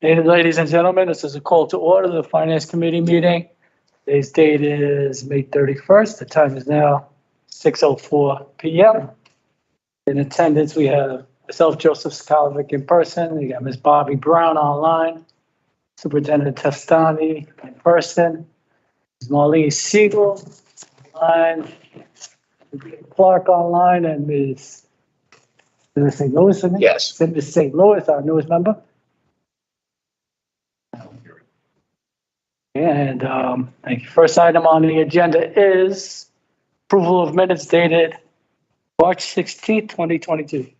And ladies and gentlemen, this is a call to order the Finance Committee meeting. Today's date is May 31st. The time is now 6:04 p.m. In attendance, we have myself, Joseph Skalovic, in person. We got Ms. Bobby Brown online, Superintendent Testani in person, Ms. Marlene Siegel online, Clark online, and Ms. St. Louis. Yes. Ms. St. Louis, our newest member. And thank you. First item on the agenda is approval of minutes dated March 16th, 2022.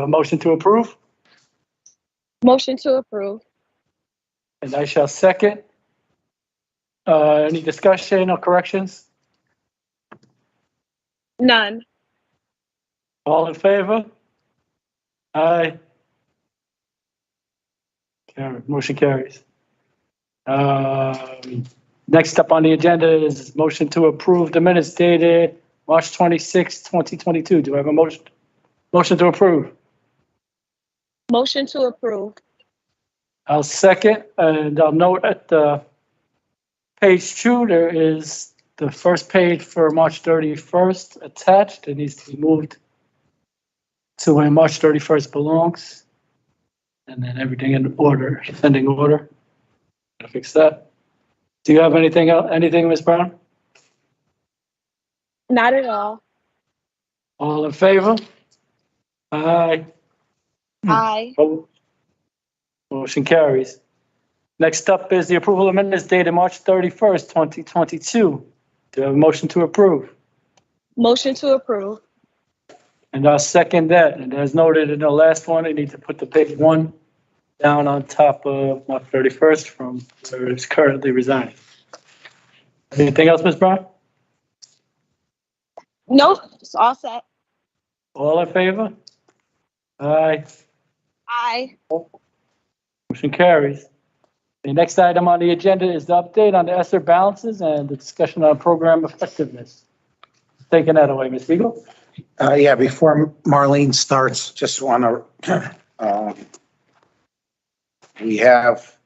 Motion to approve, Motion to approve. and I shall second. Any discussion or corrections? None. All in favor? Aye. Motion carries. Next up on the agenda is motion to approve the minutes dated March 26th, 2022. Do I have a motion? Motion to approve. Motion to approve. I'll second, and I'll note at the page 2, there is the first page for March 31st attached. It needs to be moved to where March 31st belongs. And then everything in order, ascending order. Gotta fix that. Do you have anything else, Ms. Brown? Not at all. All in favor? Aye. Aye. Motion carries. Next up is the approval of minutes dated March 31st, 2022. Do I have a motion to approve? Motion to approve. And I'll second that. And as noted in the last one, I need to put the big one down on top of March 31st from where it's currently residing. Anything else, Ms. Brown? Nope, it's all set. All in favor? Aye. Aye. Motion carries. The next item on the agenda is the update on the ESSER balances and the discussion on program effectiveness. Taking that away, Ms. Siegel. Yeah, before Marlene starts, just want to, we have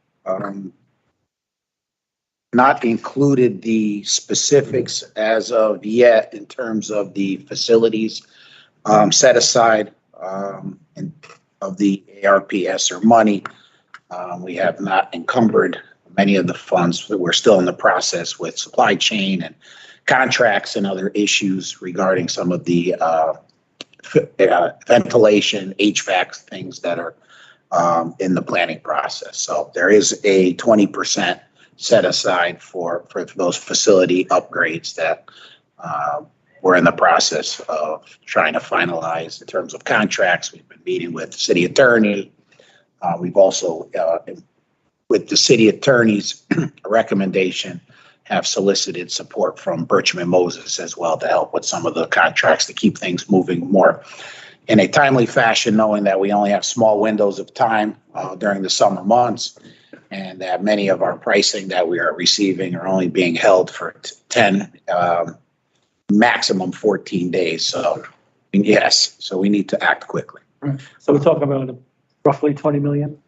not included the specifics as of yet in terms of the facilities set aside of the Arp Esser money. We have not encumbered many of the funds. We're still in the process with supply chain and contracts and other issues regarding some of the ventilation, HVAC things that are in the planning process. So there is a 20% set aside for those facility upgrades that we're in the process of trying to finalize in terms of contracts. We've been meeting with the city attorney. We've also, with the city attorney's recommendation, have solicited support from Bircham and Moses as well to help with some of the contracts to keep things moving more in a timely fashion, knowing that we only have small windows of time during the summer months, and that many of our pricing that we are receiving are only being held for 10, maximum 14 days. So yes, so we need to act quickly. So we're talking about roughly 20 million?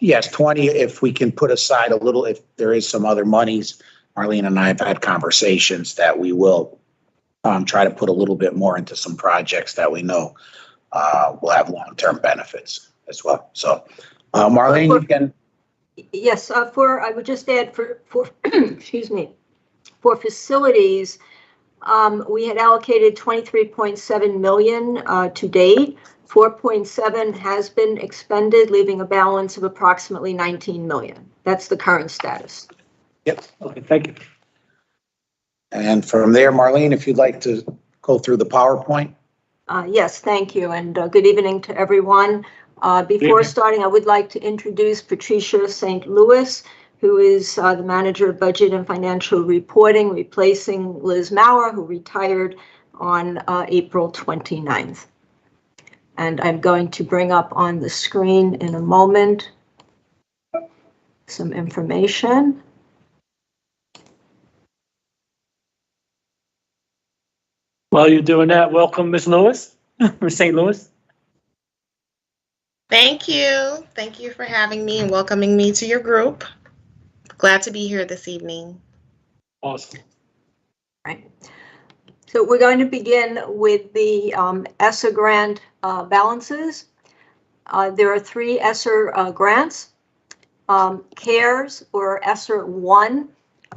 Yes, 20, if we can put aside a little, if there is some other monies. Marlene and I have had conversations that we will try to put a little bit more into some projects that we know will have long-term benefits as well. So Marlene, you can. Yes, I would just add for excuse me, for facilities, we had allocated 23.7 million to date. 4.7 has been expended, leaving a balance of approximately 19 million. That's the current status. Yep. Okay, thank you. And from there, Marlene, if you'd like to go through the PowerPoint. Yes, thank you, and good evening to everyone. Before starting, I would like to introduce Patricia St. Louis, who is the Manager of Budget and Financial Reporting, replacing Liz Maurer, who retired on April 29th. And I'm going to bring up on the screen in a moment some information. While you're doing that, welcome Ms. Lewis, from St. Louis. Thank you. Thank you for having me and welcoming me to your group. Glad to be here this evening. Awesome. Right. So we're going to begin with the Esser Grant balances. There are 3 Esser grants. CARES, or Esser 1,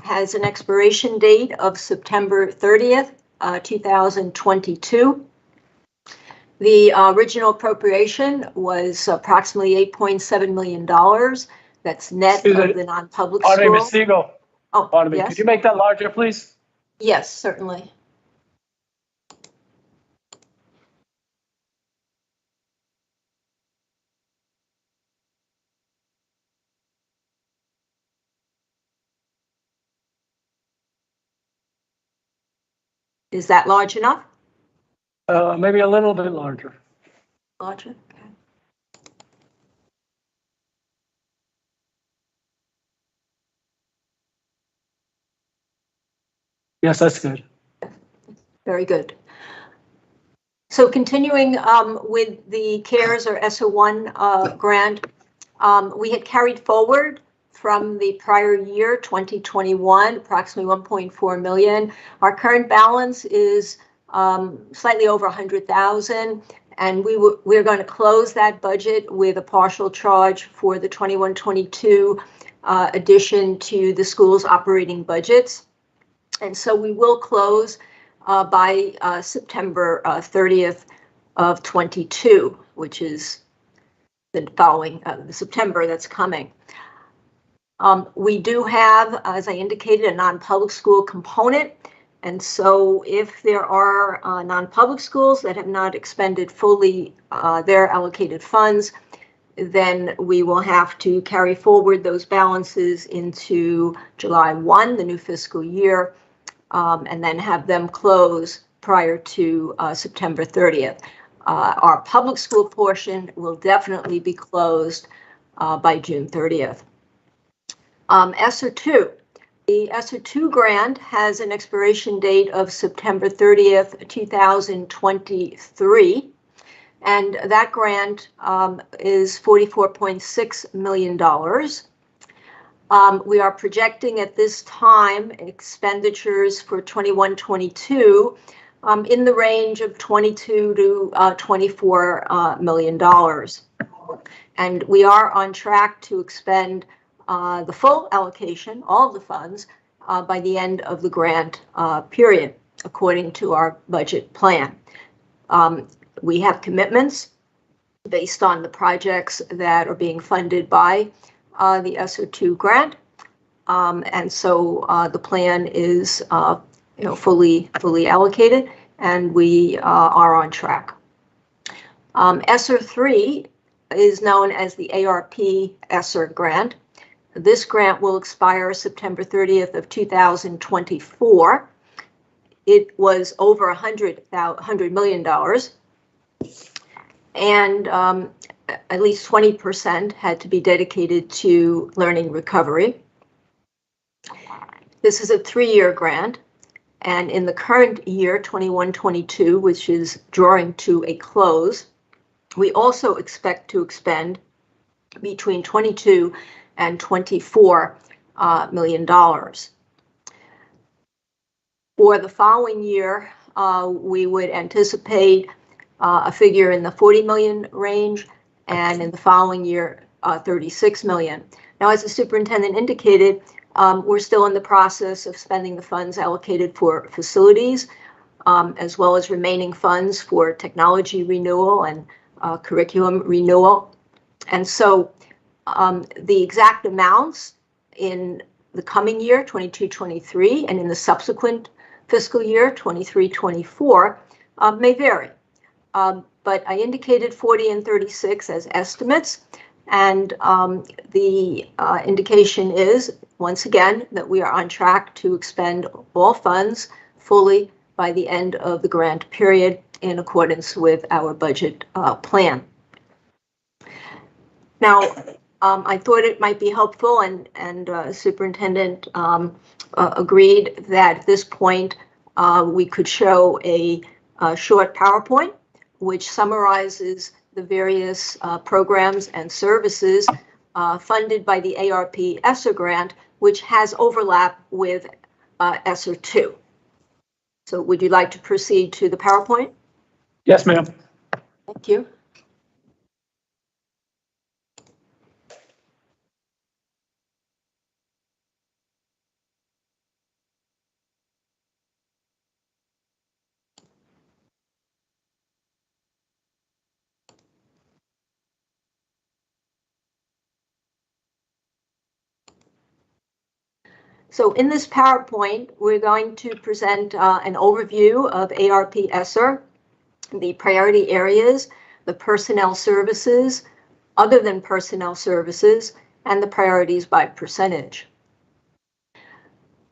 has an expiration date of September 30th, 2022. The original appropriation was approximately $8.7 million. That's net of the non-public Pardon me, Ms. school. Siegel. Oh, Pardon me. yes. Could you make that larger, please? Yes, certainly. Is that large enough? Maybe a little bit larger. Larger? Okay. Yes, that's good. Very good. So continuing with the CARES or Esser 1 grant, we had carried forward from the prior year, 2021, approximately 1.4 million. Our current balance is slightly over 100,000, and we're going to close that budget with a partial charge for the 21-22 addition to the school's operating budgets. And so we will close by September 30th of 22, which is the following September that's coming. We do have, as I indicated, a non-public school component. And so if there are non-public schools that have not expended fully their allocated funds, then we will have to carry forward those balances into July 1, the new fiscal year, and then have them close prior to September 30th. Our public school portion will definitely be closed by June 30th. Esser 2. The Esser 2 grant has an expiration date of September 30th, 2023. And that grant is $44.6 million. We are projecting at this time expenditures for 21-22 in the range of $22 to $24 million. And we are on track to expend the full allocation, all of the funds, by the end of the grant period, according to our budget plan. We have commitments based on the projects that are being funded by the Esser 2 grant. And so the plan is fully allocated, and we are on track. Esser 3 is known as the ARP Esser Grant. This grant will expire September 30th of 2024. It was over $100 million. And at least 20% had to be dedicated to learning recovery. This is a 3-year grant, and in the current year, 21-22, which is drawing to a close, we also expect to expend between $22 and $24 million. For the following year, we would anticipate a figure in the 40 million range, and in the following year, 36 million. Now, as the superintendent indicated, we're still in the process of spending the funds allocated for facilities, as well as remaining funds for technology renewal and curriculum renewal. And so the exact amounts in the coming year, 22-23, and in the subsequent fiscal year, 23-24, may vary. But I indicated 40 and 36 as estimates, and the indication is, once again, that we are on track to expend all funds fully by the end of the grant period in accordance with our budget plan. Now, I thought it might be helpful, and Superintendent agreed that at this point we could show a short PowerPoint which summarizes the various programs and services funded by the Arp Esser Grant, which has overlap with Esser 2. So would you like to proceed to the PowerPoint? Yes, ma'am. Thank you. So in this PowerPoint, we're going to present an overview of Arp Esser, the priority areas, the personnel services, other than personnel services, and the priorities by percentage.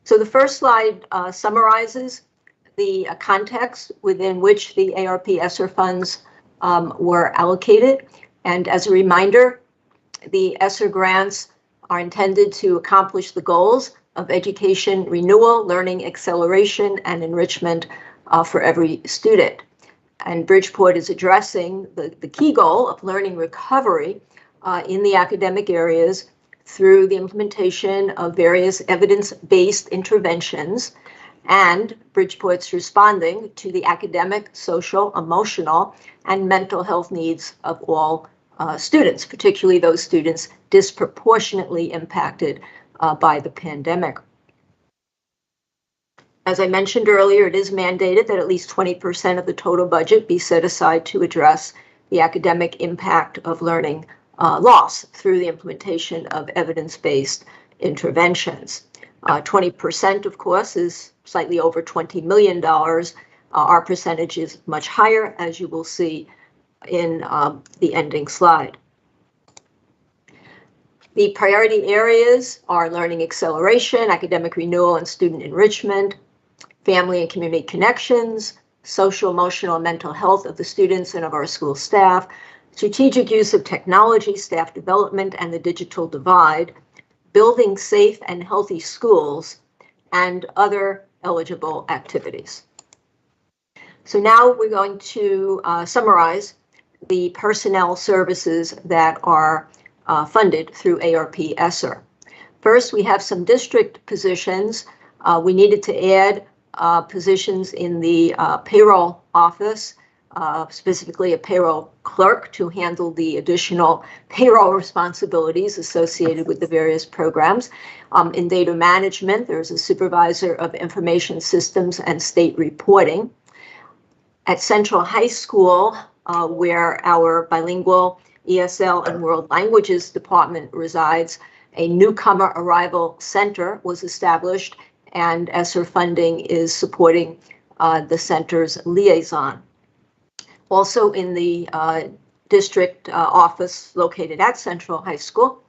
So the first slide summarizes the context within which the Arp Esser funds were allocated. And as a reminder, the Esser grants are intended to accomplish the goals of education renewal, learning acceleration, and enrichment for every student. And Bridgeport is addressing the key goal of learning recovery in the academic areas through the implementation of various evidence-based interventions, and Bridgeport's responding to the academic, social, emotional, and mental health needs of all students, particularly those students disproportionately impacted by the pandemic. As I mentioned earlier, it is mandated that at least 20% of the total budget be set aside to address the academic impact of learning loss through the implementation of evidence-based interventions. 20%, of course, is slightly over $20 million. Our percentage is much higher, as you will see in the ending slide. The priority areas are learning acceleration, academic renewal and student enrichment, family and community connections, social, emotional, and mental health of the students and of our school staff, strategic use of technology, staff development, and the digital divide, building safe and healthy schools, and other eligible activities. So now we're going to summarize the personnel services that are funded through Arp Esser. First, we have some district positions. We needed to add positions in the payroll office, specifically a payroll clerk to handle the additional payroll responsibilities associated with the various programs. In data management, there's a supervisor of information systems and state reporting. At Central High School, where our bilingual ESL and World Languages Department resides, a newcomer arrival center was established, and Esser funding is supporting the center's liaison. Also in the district office located at Central High School,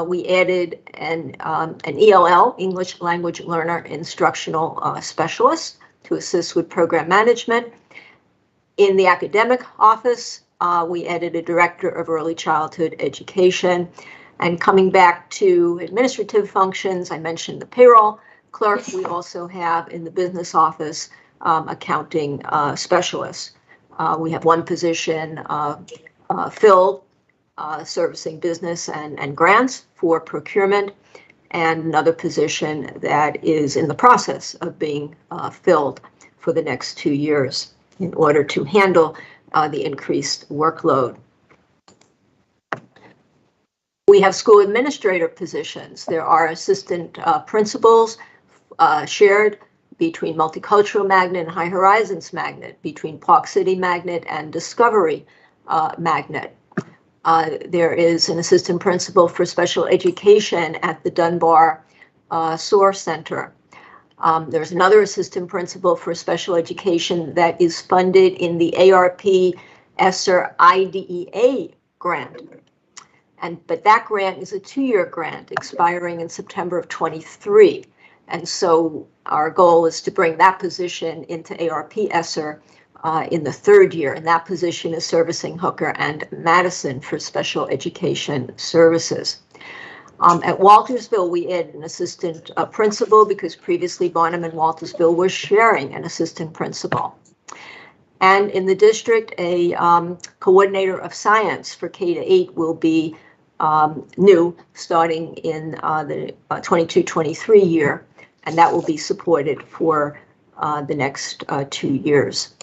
we added an ELL, English Language Learner Instructional Specialist, to assist with program management. In the academic office, we added a director of early childhood education. And coming back to administrative functions, I mentioned the payroll clerk. We also have in the business office accounting specialists. We have one position filled servicing business and grants for procurement, and another position that is in the process of being filled for the next 2 years in order to handle the increased workload. We have school administrator positions. There are assistant principals shared between Multicultural Magnet and High Horizons Magnet, between Park City Magnet and Discovery Magnet. There is an assistant principal for special education at the Dunbar SOAR Center. There's another assistant principal for special education that is funded in the Arp Esser IDEA grant. But that grant is a 2-year grant expiring in September of 23. And so our goal is to bring that position into Arp Esser in the 3rd year. And that position is servicing Hooker and Madison for special education services. At Waltersville, we added an assistant principal because previously Barnum and Waltersville were sharing an assistant principal. And in the district, a coordinator of science for K-8 will be new, starting in the 22-23 year, and that will be supported for the next 2 years.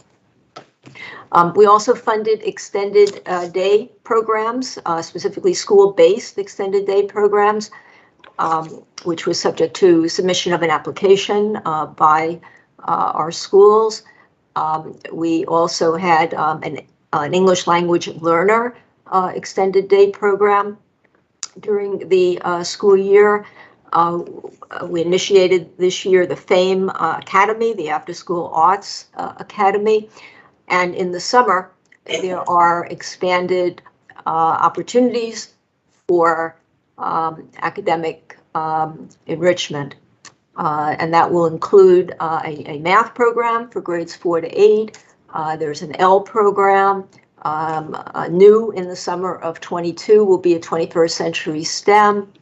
We also funded extended day programs, specifically school-based extended day programs, which was subject to submission of an application by our schools. We also had an English language learner extended day program during the school year. We initiated this year the FAME Academy, the After School Arts Academy. And in the summer, there are expanded opportunities for academic enrichment. And that will include a math program for grades 4 to 8. There's an L program. New in the summer of 22 will be a 21st century STEM,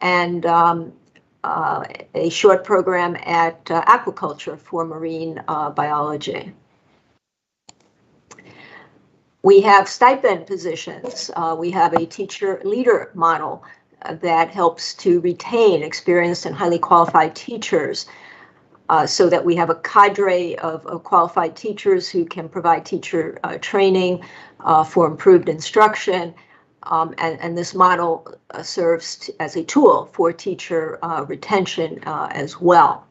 and a short program at aquaculture for marine biology. We have stipend positions. We have a teacher leader model that helps to retain experienced and highly qualified teachers, so that we have a cadre of qualified teachers who can provide teacher training for improved instruction. And this model serves as a tool for teacher retention as well.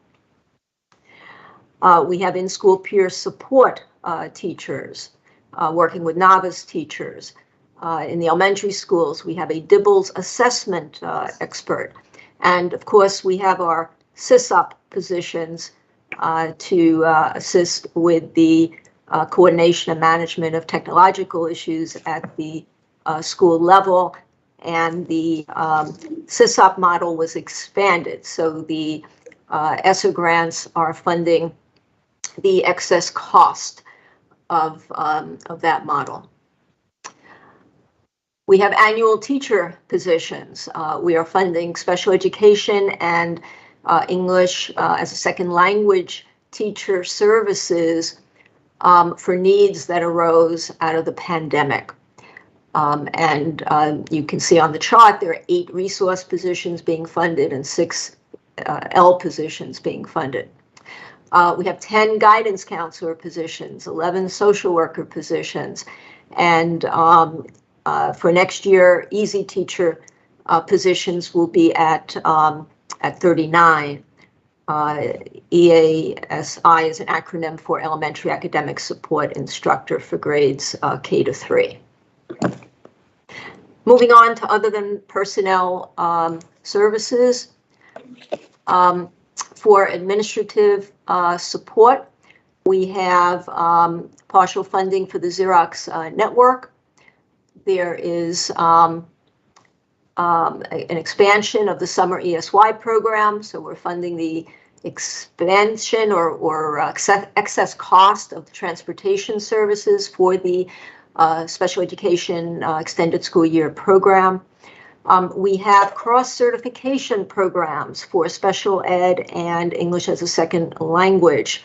We have in-school peer support teachers working with novice teachers. In the elementary schools, we have a DIBELS assessment expert. And of course, we have our SysUp positions to assist with the coordination and management of technological issues at the school level. And the SysUp model was expanded. So the Esser grants are funding the excess cost of that model. We have annual teacher positions. We are funding special education and English as a second language teacher services for needs that arose out of the pandemic. And you can see on the chart, there are 8 resource positions being funded and 6 L positions being funded. We have 10 guidance counselor positions, 11 social worker positions, and for next year, easy teacher positions will be at 39. EASI is an acronym for Elementary Academic Support Instructor for grades K to 3. Moving on to other than personnel services. For administrative support, we have partial funding for the Xerox network. There is an expansion of the summer ESY program, so we're funding the expansion or excess cost of the transportation services for the special education extended school year program. We have cross-certification programs for special ed and English as a second language,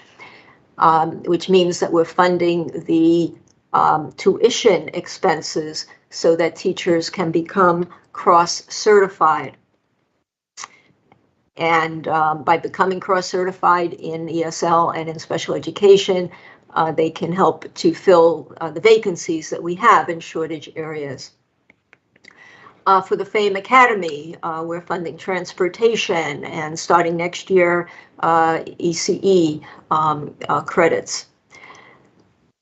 which means that we're funding the tuition expenses so that teachers can become cross-certified. And by becoming cross-certified in ESL and in special education, they can help to fill the vacancies that we have in shortage areas. For the FAME Academy, we're funding transportation and starting next year, ECE credits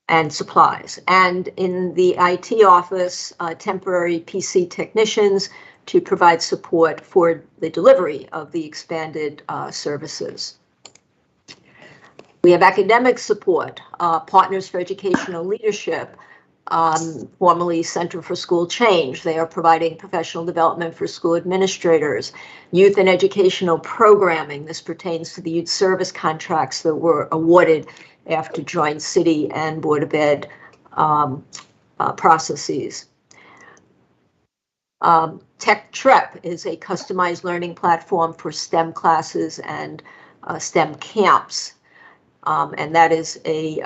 and supplies. And in the IT office, temporary PC technicians to provide support for the delivery of the expanded services. We have academic support, Partners for Educational Leadership, formerly Center for School Change. They are providing professional development for school administrators, youth and educational programming. This pertains to the youth service contracts that were awarded after joint city and Board of Ed processes. Tech Trep is a customized learning platform for STEM classes and STEM camps. And that is a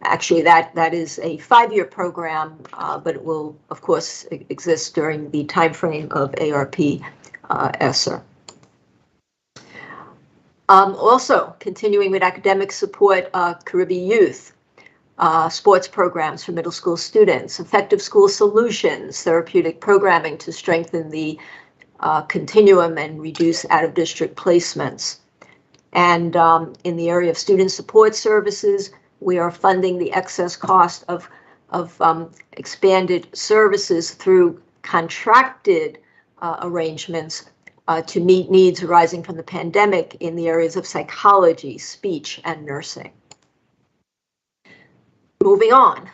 Actually, that is a 5-year program, but it will, of course, exist during the timeframe of ARP Esser. Also, continuing with academic support, Caribbean Youth, sports programs for middle school students, effective school solutions, therapeutic programming to strengthen the continuum and reduce out-of-district placements. And in the area of student support services, we are funding the excess cost of expanded services through contracted arrangements to meet needs arising from the pandemic in the areas of psychology, speech, and nursing. Moving on,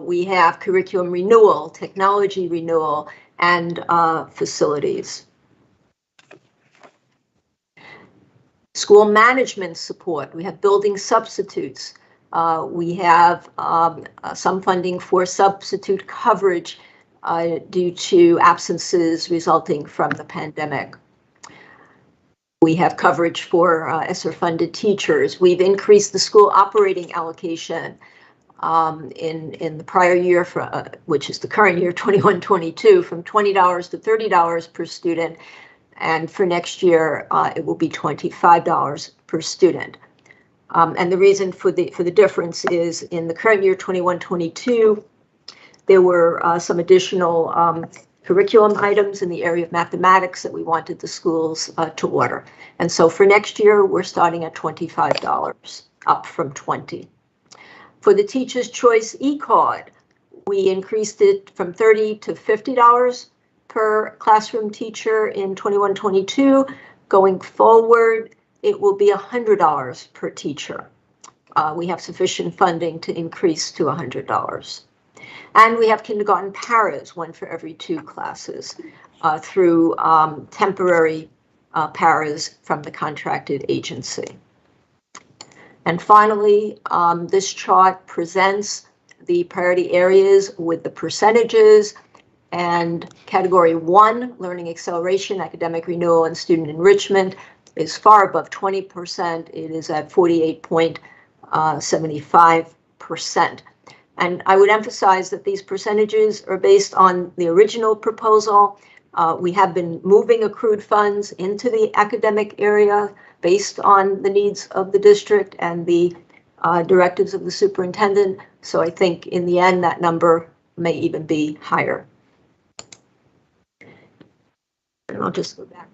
we have curriculum renewal, technology renewal, and facilities. School management support, we have building substitutes. We have some funding for substitute coverage due to absences resulting from the pandemic. We have coverage for ESSER-funded teachers. We've increased the school operating allocation in the prior year, which is the current year, 21-22, from $20 to $30 per student. And for next year, it will be $25 per student. And the reason for the difference is in the current year, 21-22, there were some additional curriculum items in the area of mathematics that we wanted the schools to order. And so for next year, we're starting at $25, up from $20. For the Teacher's Choice e-card, we increased it from $30 to $50 per classroom teacher in 21-22. Going forward, it will be $100 per teacher. We have sufficient funding to increase to $100. And we have kindergarten paras, one for every 2 classes, through temporary paras from the contracted agency. And finally, this chart presents the priority areas with the percentages. And category 1, learning acceleration, academic renewal, and student enrichment, is far above 20%. It is at 48.75%. And I would emphasize that these percentages are based on the original proposal. We have been moving accrued funds into the academic area based on the needs of the district and the directives of the superintendent. So I think in the end, that number may even be higher. And I'll just go back.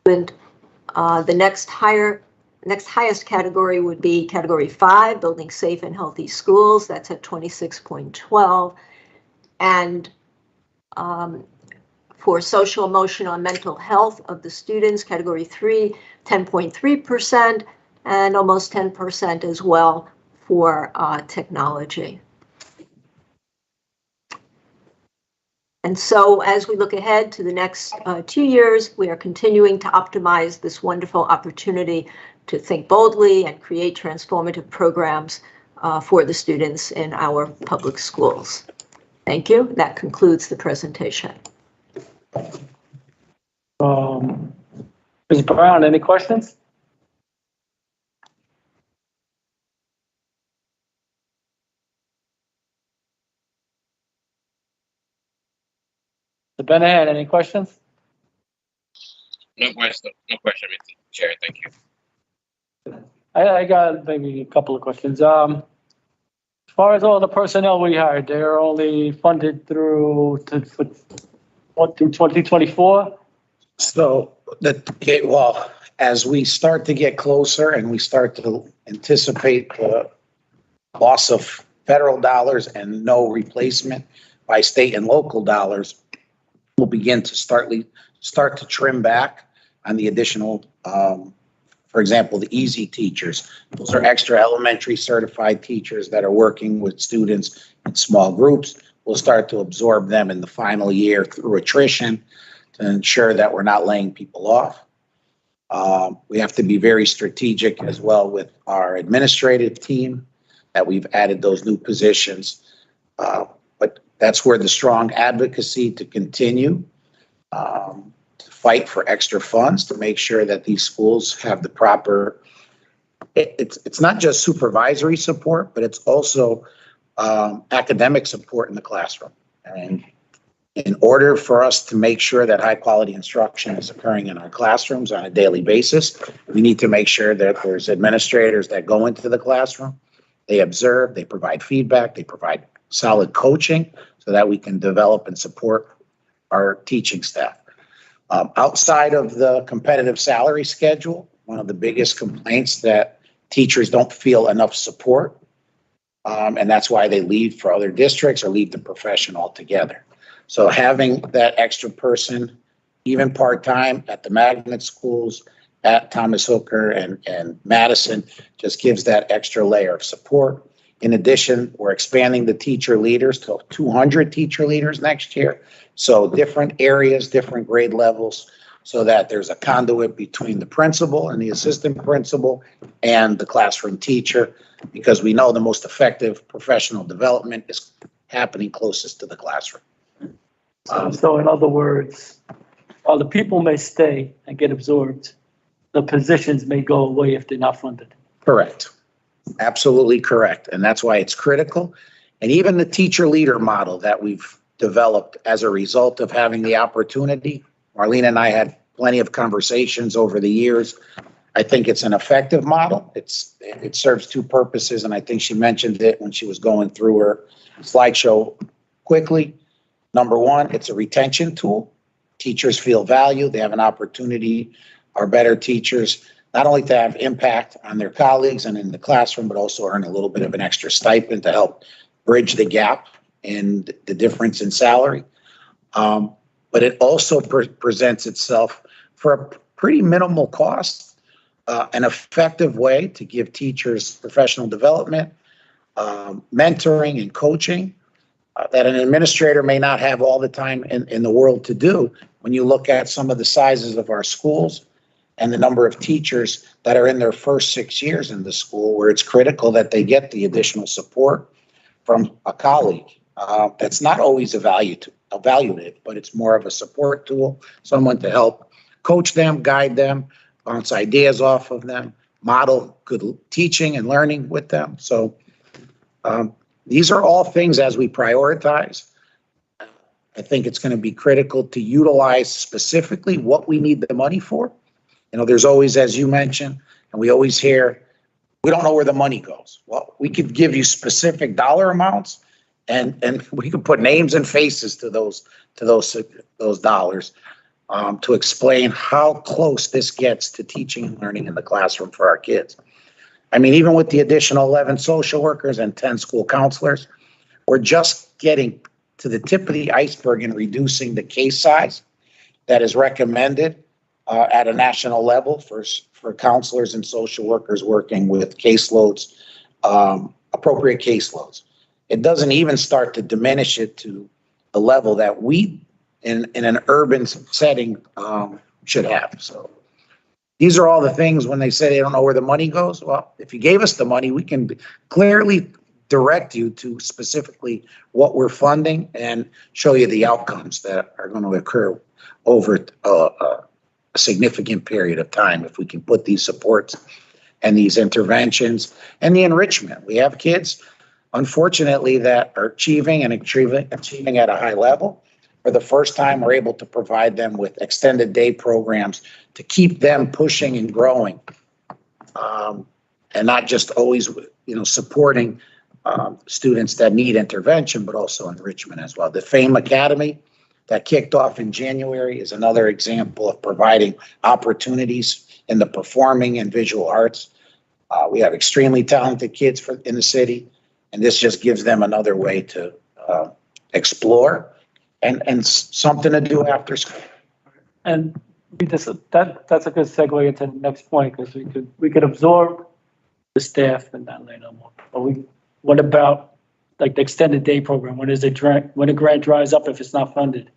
And the next highest category would be category 5, building safe and healthy schools. That's at 26.12. And for social, emotional, and mental health of the students, category 3, 10.3%, and almost 10% as well for technology. And so as we look ahead to the next 2 years, we are continuing to optimize this wonderful opportunity to think boldly and create transformative programs for the students in our public schools. Thank you. That concludes the presentation. Ms. Brown, any questions? Mr. Benahan, any questions? No question, Mr. Chair. Thank you. I got maybe a couple of questions. As far as all the personnel we hired, they're only funded through 2024? So well, as we start to get closer and we start to anticipate the loss of federal dollars and no replacement by state and local dollars, we'll begin to start to trim back on the additional, for example, the easy teachers. Those are extra elementary certified teachers that are working with students in small groups. We'll start to absorb them in the final year through attrition to ensure that we're not laying people off. We have to be very strategic as well with our administrative team that we've added those new positions. But that's where the strong advocacy to continue to fight for extra funds to make sure that these schools have the proper, it's not just supervisory support, but it's also academic support in the classroom. And in order for us to make sure that high quality instruction is occurring in our classrooms on a daily basis, we need to make sure that there's administrators that go into the classroom, they observe, they provide feedback, they provide solid coaching so that we can develop and support our teaching staff. Outside of the competitive salary schedule, one of the biggest complaints that teachers don't feel enough support, and that's why they leave for other districts or leave the profession altogether. So having that extra person, even part-time at the magnet schools, at Thomas Hooker and Madison, just gives that extra layer of support. In addition, we're expanding the teacher leaders to 200 teacher leaders next year. So different areas, different grade levels, so that there's a conduit between the principal and the assistant principal and the classroom teacher, because we know the most effective professional development is happening closest to the classroom. So in other words, while the people may stay and get absorbed, the positions may go away if they're not funded. Correct. Absolutely correct. And that's why it's critical. And even the teacher leader model that we've developed as a result of having the opportunity, Marlene and I had plenty of conversations over the years. I think it's an effective model. It serves two purposes, and I think she mentioned it when she was going through her slideshow quickly. Number one, it's a retention tool. Teachers feel valued. They have an opportunity, our better teachers, not only to have impact on their colleagues and in the classroom, but also earn a little bit of an extra stipend to help bridge the gap in the difference in salary. But it also presents itself for a pretty minimal cost, an effective way to give teachers professional development, mentoring and coaching that an administrator may not have all the time in the world to do. When you look at some of the sizes of our schools and the number of teachers that are in their first 6 years in the school, where it's critical that they get the additional support from a colleague. That's not always evaluative, but it's more of a support tool, someone to help coach them, guide them, bounce ideas off of them, model good teaching and learning with them. So these are all things as we prioritize. I think it's going to be critical to utilize specifically what we need the money for. You know, there's always, as you mentioned, and we always hear, we don't know where the money goes. Well, we could give you specific dollar amounts, and we could put names and faces to those dollars to explain how close this gets to teaching and learning in the classroom for our kids. I mean, even with the additional 11 social workers and 10 school counselors, we're just getting to the tip of the iceberg in reducing the case size that is recommended at a national level for counselors and social workers working with caseloads, appropriate caseloads. It doesn't even start to diminish it to the level that we in an urban setting should have. So these are all the things when they say they don't know where the money goes. Well, if you gave us the money, we can clearly direct you to specifically what we're funding and show you the outcomes that are going to occur over a significant period of time if we can put these supports and these interventions and the enrichment. We have kids, unfortunately, that are achieving at a high level. For the first time, we're able to provide them with extended day programs to keep them pushing and growing, and not just always, supporting students that need intervention, but also enrichment as well. The FAME Academy that kicked off in January is another example of providing opportunities in the performing and visual arts. We have extremely talented kids in the city, and this just gives them another way to explore and something to do after school. And that's a good segue into the next point, because we could absorb the staff and not lay no more. But what about like the extended day program? When a grant dries up if it's not funded?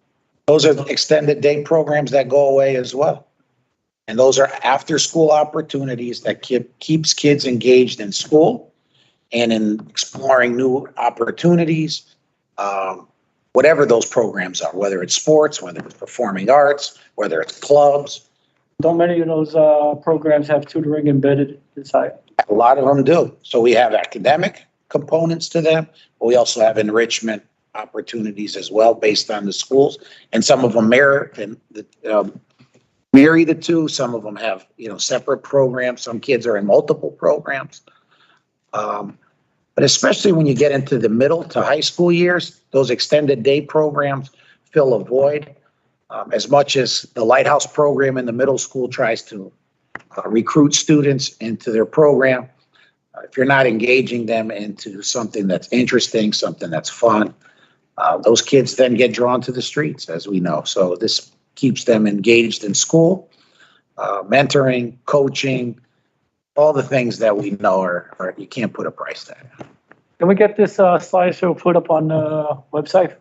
Those are the extended day programs that go away as well. And those are after school opportunities that keeps kids engaged in school and in exploring new opportunities, whatever those programs are, whether it's sports, whether it's performing arts, whether it's clubs. Don't many of those programs have tutoring embedded inside? A lot of them do. So we have academic, components to them, but we also have enrichment opportunities as well based on the schools. And some of them marry the two. Some of them have, separate programs. Some kids are in multiple programs. But especially when you get into the middle to high school years, those extended day programs fill a void. As much as the Lighthouse program in the middle school tries to recruit students into their program, if you're not engaging them into something that's interesting, something that's fun, those kids then get drawn to the streets, as we know. So this keeps them engaged in school, mentoring, coaching, all the things that we know are you can't put a price tag on. Can we get this slideshow put up on the website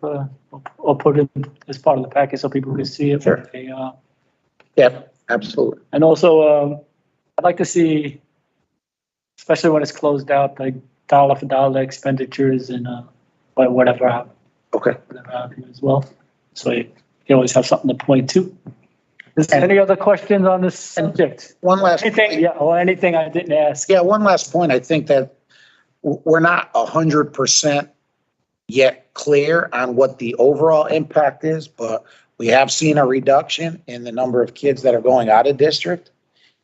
or put it as part of the package so people can see it? Sure. Yep, absolutely. And also, I'd like to see, especially when it's closed out, like dollar for dollar expenditures and whatever Okay. out here as well. So you always have something to point to. Is there any other questions on this subject? One last Anything, point. yeah, or anything I didn't ask? Yeah, one last point. I think that we're not 100% yet clear on what the overall impact is, but we have seen a reduction in the number of kids that are going out of district.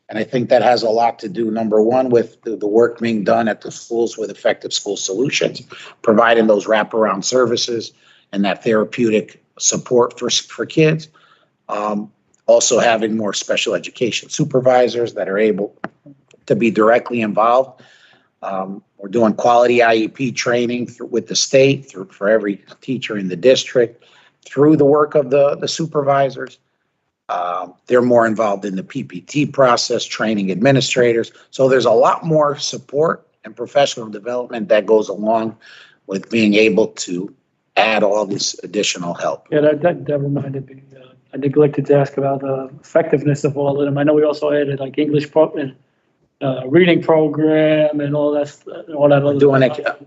And I think that has a lot to do, number one, with the work being done at the schools with effective school solutions, providing those wraparound services and that therapeutic support for kids. Also having more special education supervisors that are able to be directly involved. We're doing quality IEP training with the state for every teacher in the district through the work of the supervisors. They're more involved in the PPT process, training administrators. So there's a lot more support and professional development that goes along with being able to add all this additional help. Yeah, that reminded me. I neglected to ask about the effectiveness of all of them. I know we also added like English reading program and all that. We're doing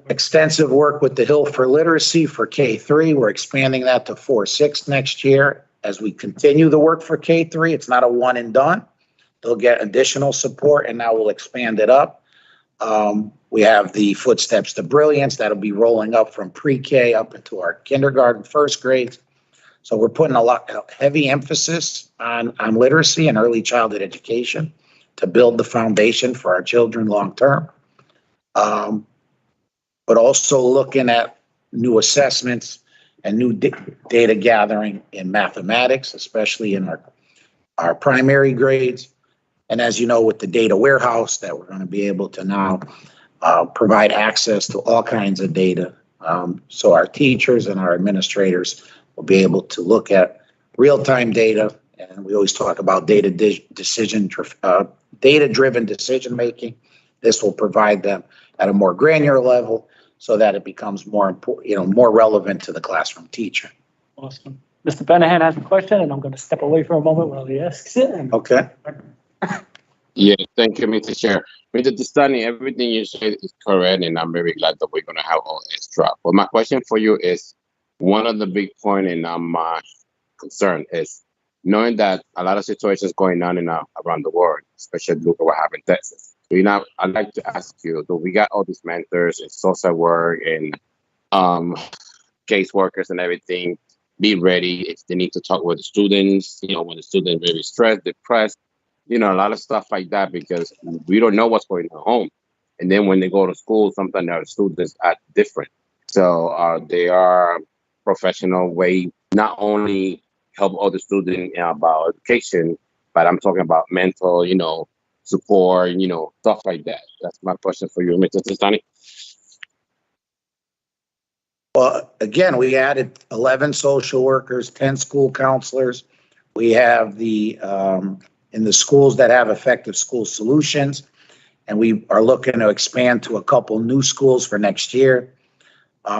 extensive work with the Hill for Literacy for K3. We're expanding that to 4-6 next year. As we continue the work for K3, it's not a one and done. They'll get additional support, and now we'll expand it up. We have the Footsteps to Brilliance that'll be rolling up from pre-K up into our kindergarten, first grades. So we're putting heavy emphasis on literacy and early childhood education to build the foundation for our children long term. But also looking at new assessments and new data gathering in mathematics, especially in our primary grades. And as you know, with the data warehouse that we're going to be able to now provide access to all kinds of data. So our teachers and our administrators will be able to look at real-time data. And we always talk about data-driven decision-making. This will provide them at a more granular level so that it becomes more important, more relevant to the classroom teacher. Awesome. Mr. Benahan has a question, and I'm going to step away for a moment while he asks it. Okay. Yeah, thank you, Mr. Chair. Mr. Testani, everything you said is correct, and I'm very glad that we're going to have all extra. But my question for you is, one of the big points in my concern is knowing that a lot of situations going on around the world, especially look at what happened in Texas. I'd like to ask you, do we got all these mentors and social work and case workers and everything be ready if they need to talk with the students, when the students are very stressed, depressed, a lot of stuff like that, because we don't know what's going on at home. And then when they go to school, sometimes our students act different. So they are professional way, not only help other students about education, but I'm talking about mental, support, stuff like that. That's my question for you, Mr. Testani. Well, again, we added 11 social workers, 10 school counselors. We have in the schools that have effective school solutions, and we are looking to expand to a couple new schools for next year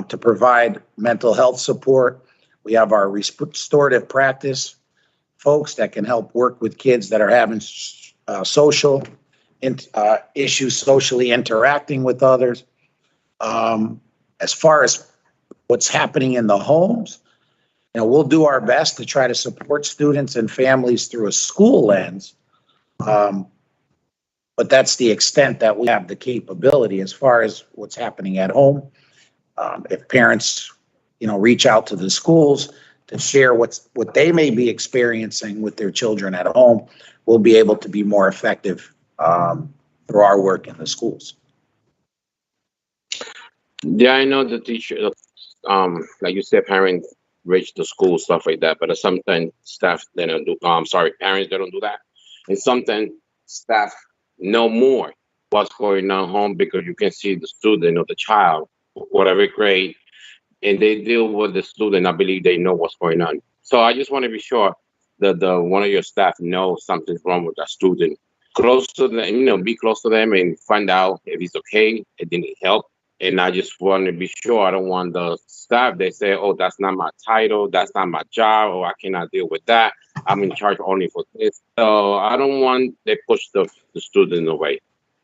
to provide mental health support. We have our restorative practice folks that can help work with kids that are having social issues, socially interacting with others. As far as what's happening in the homes, we'll do our best to try to support students and families through a school lens. But that's the extent that we have the capability as far as what's happening at home. If parents, reach out to the schools to share what they may be experiencing with their children at home, we'll be able to be more effective through our work in the schools. Yeah, I know the teacher, like you said, parents reach the school, stuff like that, but sometimes staff, they don't do, parents, they don't do that. And sometimes staff know more what's going on home because you can see the student or the child, whatever grade, and they deal with the student. I believe they know what's going on. So I just want to be sure that one of your staff knows something's wrong with that student. Close to them, be close to them and find out if he's okay, if they need help. And I just want to be sure. I don't want the staff, they say, oh, that's not my title, that's not my job, or I cannot deal with that. I'm in charge only for this. So I don't want they push the student away.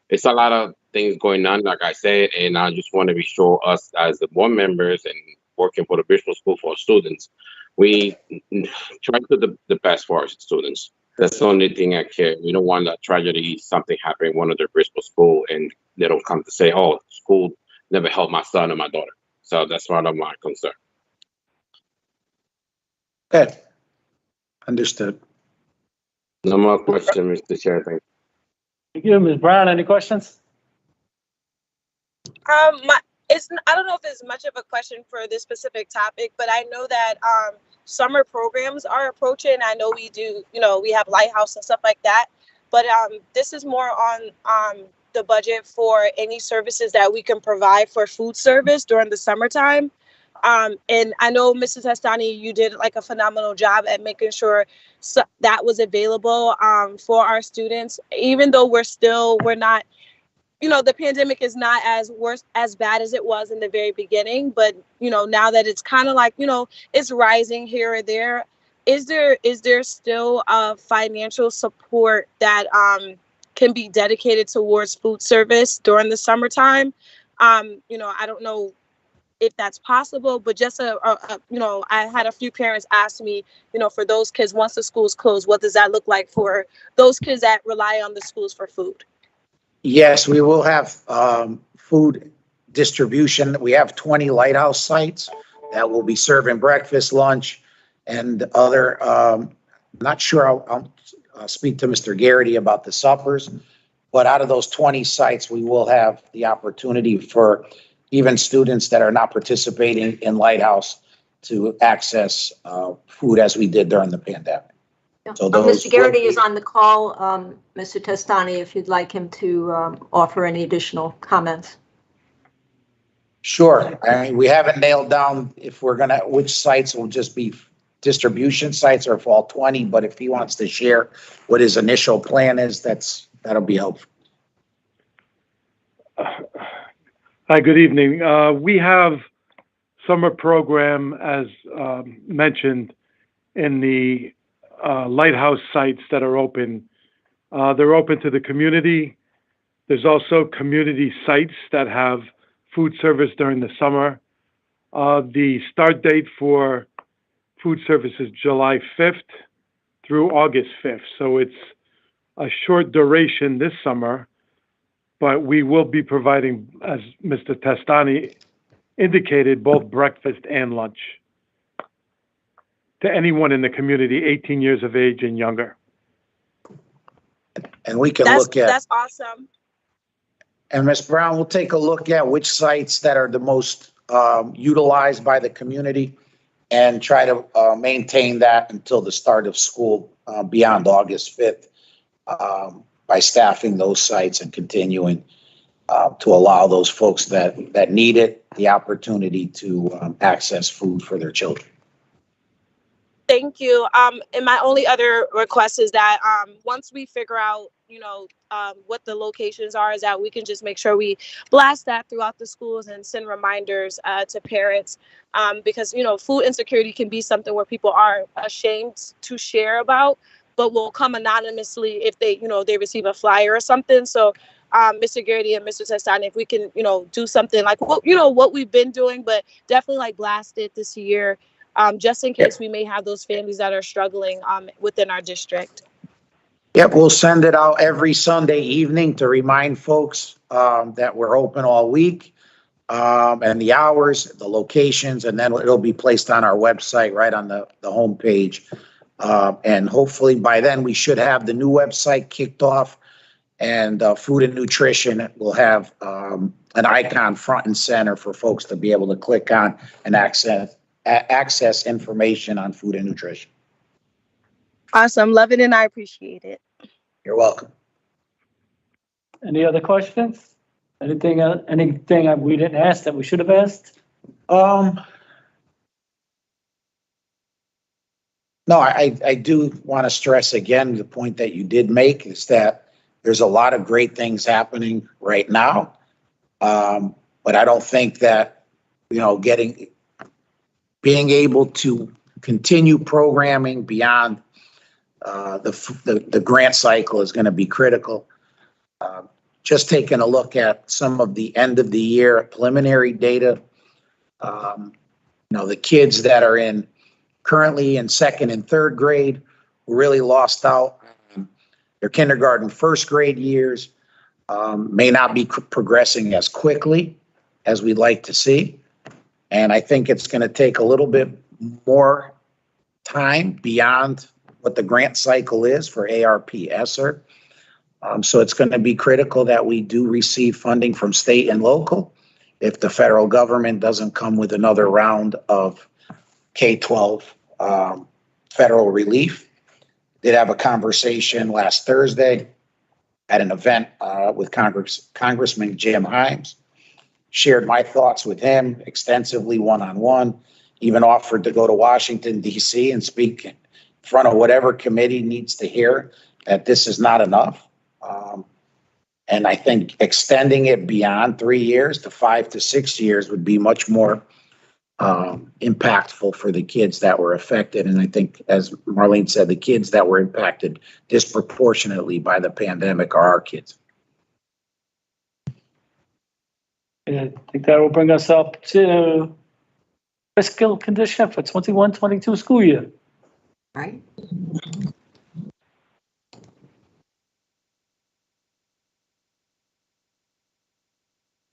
It's a lot of things going on, like I said, and I just want to be sure us as the board members and working for the visual school for students, we try to do the best for our students. That's the only thing I care. We don't want a tragedy, something happen in one of their visual school, and they don't come to say, oh, school never helped my son or my daughter. So that's one of my concern. Okay. Understood. No more questions, Mr. Chair. Thank you. Thank you. Ms. Brown, any questions? I don't know if it's much of a question for this specific topic, but I know that summer programs are approaching. I know we do, we have Lighthouse and stuff like that, but this is more on the budget for any services that we can provide for food service during the summertime. And I know, Mrs. Hestani, you did like a phenomenal job at making sure that was available for our students, even though we're not, the pandemic is not as bad as it was in the very beginning. But, now that it's kind of like, it's rising here or there, is there still financial support that can be dedicated towards food service during the summertime? I don't know if that's possible, but just I had a few parents ask me, for those kids, once the schools close, what does that look like for those kids that rely on the schools for food? Yes, we will have food distribution. We have 20 Lighthouse sites that will be serving breakfast, lunch, and other. Not sure. I'll speak to Mr. Garrity about the suppers, but out of those 20 sites, we will have the opportunity for even students that are not participating in Lighthouse to access food as we did during the pandemic. Yeah. So those Mr. Garrity is on the call. Mr. Testani, if you'd like him to offer any additional comments. Sure. I mean, we haven't nailed down if we're which sites will just be distribution sites or if all 20, but if he wants to share what his initial plan is, that'll be helpful. Hi, good evening. We have summer program, as mentioned, in the Lighthouse sites that are open. They're open to the community. There's also community sites that have food service during the summer. The start date for food service is July 5th through August 5th. So it's a short duration this summer, but we will be providing, as Mr. Testani indicated, both breakfast and lunch to anyone in the community 18 years of age and younger. And we can That's awesome. And Ms. Brown, we'll take a look at which sites that are the most utilized by the community and try to maintain that until the start of school beyond August 5th by staffing those sites and continuing to allow those folks that need it the opportunity to access food for their children. Thank you. And my only other request is that once we figure out, what the locations are, is that we can just make sure we blast that throughout the schools and send reminders to parents, because, food insecurity can be something where people are ashamed to share about, but will come anonymously if they, they receive a flyer or something. So, Mr. Garrity and Mr. Testani, if we can, do something like, what we've been doing, but definitely like blast it this year. Just in case we may have those families that are struggling within our district. Yep, we'll send it out every Sunday evening to remind folks that we're open all week, and the hours, the locations, and then it'll be placed on our website right on the homepage. And hopefully by then we should have the new website kicked off, and food and nutrition will have an icon front and center for folks to be able to click on and access information on food and nutrition. Awesome. Love it and I appreciate it. You're welcome. Any other questions? Anything we didn't ask that we should have asked? No, I do want to stress again, the point that you did make is that there's a lot of great things happening right now. But I don't think that, being able to continue programming beyond the grant cycle is going to be critical. Just taking a look at some of the end of the year preliminary data, the kids that are currently in second and third grade really lost out. Their kindergarten, first grade years may not be progressing as quickly as we'd like to see. And I think it's going to take a little bit more time beyond what the grant cycle is for Arp Esser. So it's going to be critical that we do receive funding from state and local if the federal government doesn't come with another round of K-12 federal relief. Did have a conversation last Thursday at an event with Congressman Jim Himes. Shared my thoughts with him extensively one-on-one, even offered to go to Washington, D.C. and speak in front of whatever committee needs to hear that this is not enough. And I think extending it beyond 3 years to 5 to 6 years would be much more impactful for the kids that were affected. And I think, as Marlene said, the kids that were impacted disproportionately by the pandemic are our kids. And I think that will bring us up to fiscal condition for 21-22 school year. Right.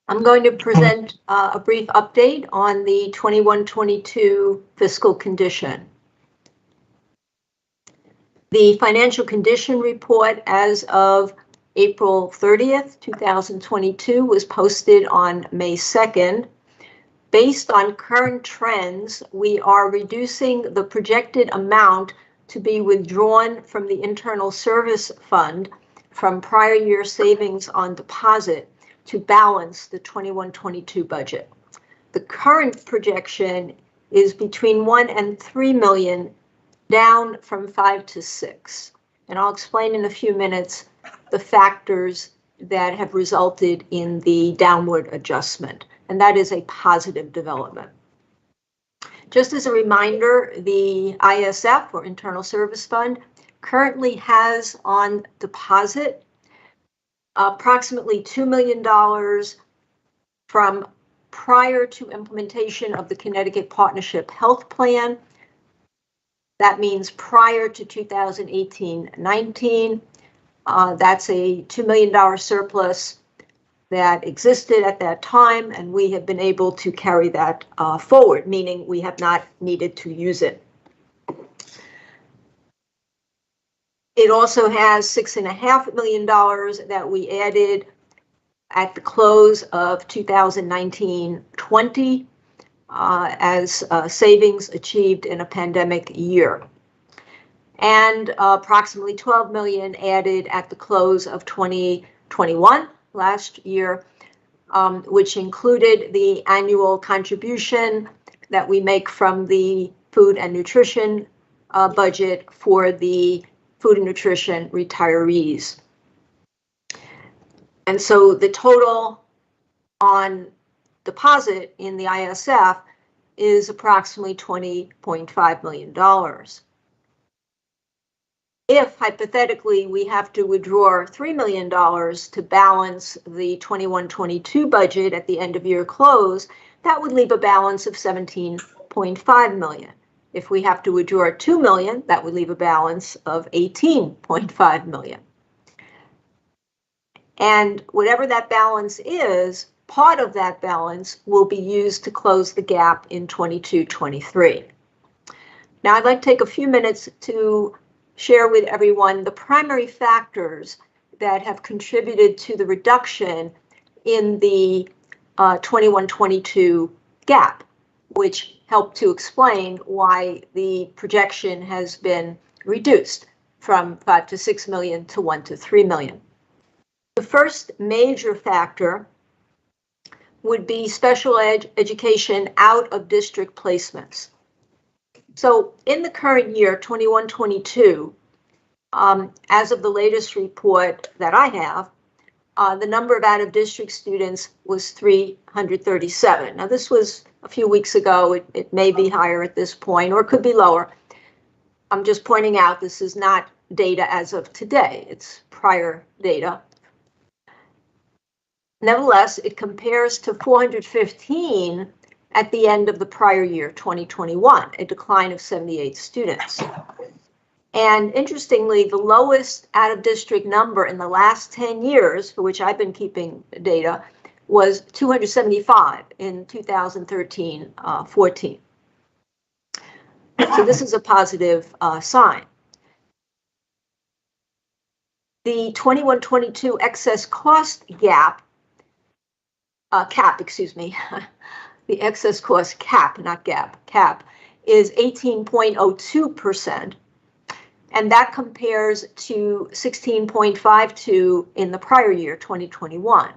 I'm going to present a brief update on the 21-22 fiscal condition. The financial condition report as of April 30th, 2022 was posted on May 2nd. Based on current trends, we are reducing the projected amount to be withdrawn from the Internal Service Fund from prior year savings on deposit to balance the 21-22 budget. The current projection is between 1 and 3 million, down from 5 to 6. And I'll explain in a few minutes the factors that have resulted in the downward adjustment, and that is a positive development. Just as a reminder, the ISF, or Internal Service Fund, currently has on deposit approximately $2 million from prior to implementation of the Connecticut Partnership Health Plan. That means prior to 2018-19. That's a $2 million surplus that existed at that time, and we have been able to carry that forward, meaning we have not needed to use it. It also has $6.5 million that we added at the close of 2019-20 as savings achieved in a pandemic year. And approximately $12 million added at the close of 2021, last year, which included the annual contribution that we make from the food and nutrition budget for the food and nutrition retirees. And so the total on deposit in the ISF is approximately $20.5 million. If hypothetically we have to withdraw $3 million to balance the 21-22 budget at the end of year close, that would leave a balance of $17.5 million. If we have to withdraw 2 million, that would leave a balance of 18.5 million. And whatever that balance is, part of that balance will be used to close the gap in 22-23. Now, I'd like to take a few minutes to share with everyone the primary factors that have contributed to the reduction in the 21-22 gap, which helped to explain why the projection has been reduced from 5 to 6 million to 1 to 3 million. The first major factor would be special education out of district placements. So in the current year, 21-22, as of the latest report that I have, the number of out-of-district students was 337. Now, this was a few weeks ago. It may be higher at this point, or it could be lower. I'm just pointing out this is not data as of today. It's prior data. Nevertheless, it compares to 415 at the end of the prior year, 2021, a decline of 78 students. And interestingly, the lowest out-of-district number in the last 10 years, for which I've been keeping data, was 275 in 2013-14. So this is a positive sign. The 21-22 excess cost cap, the excess cost cap, not gap, cap, is 18.02%. And that compares to 16.52 in the prior year, 2021.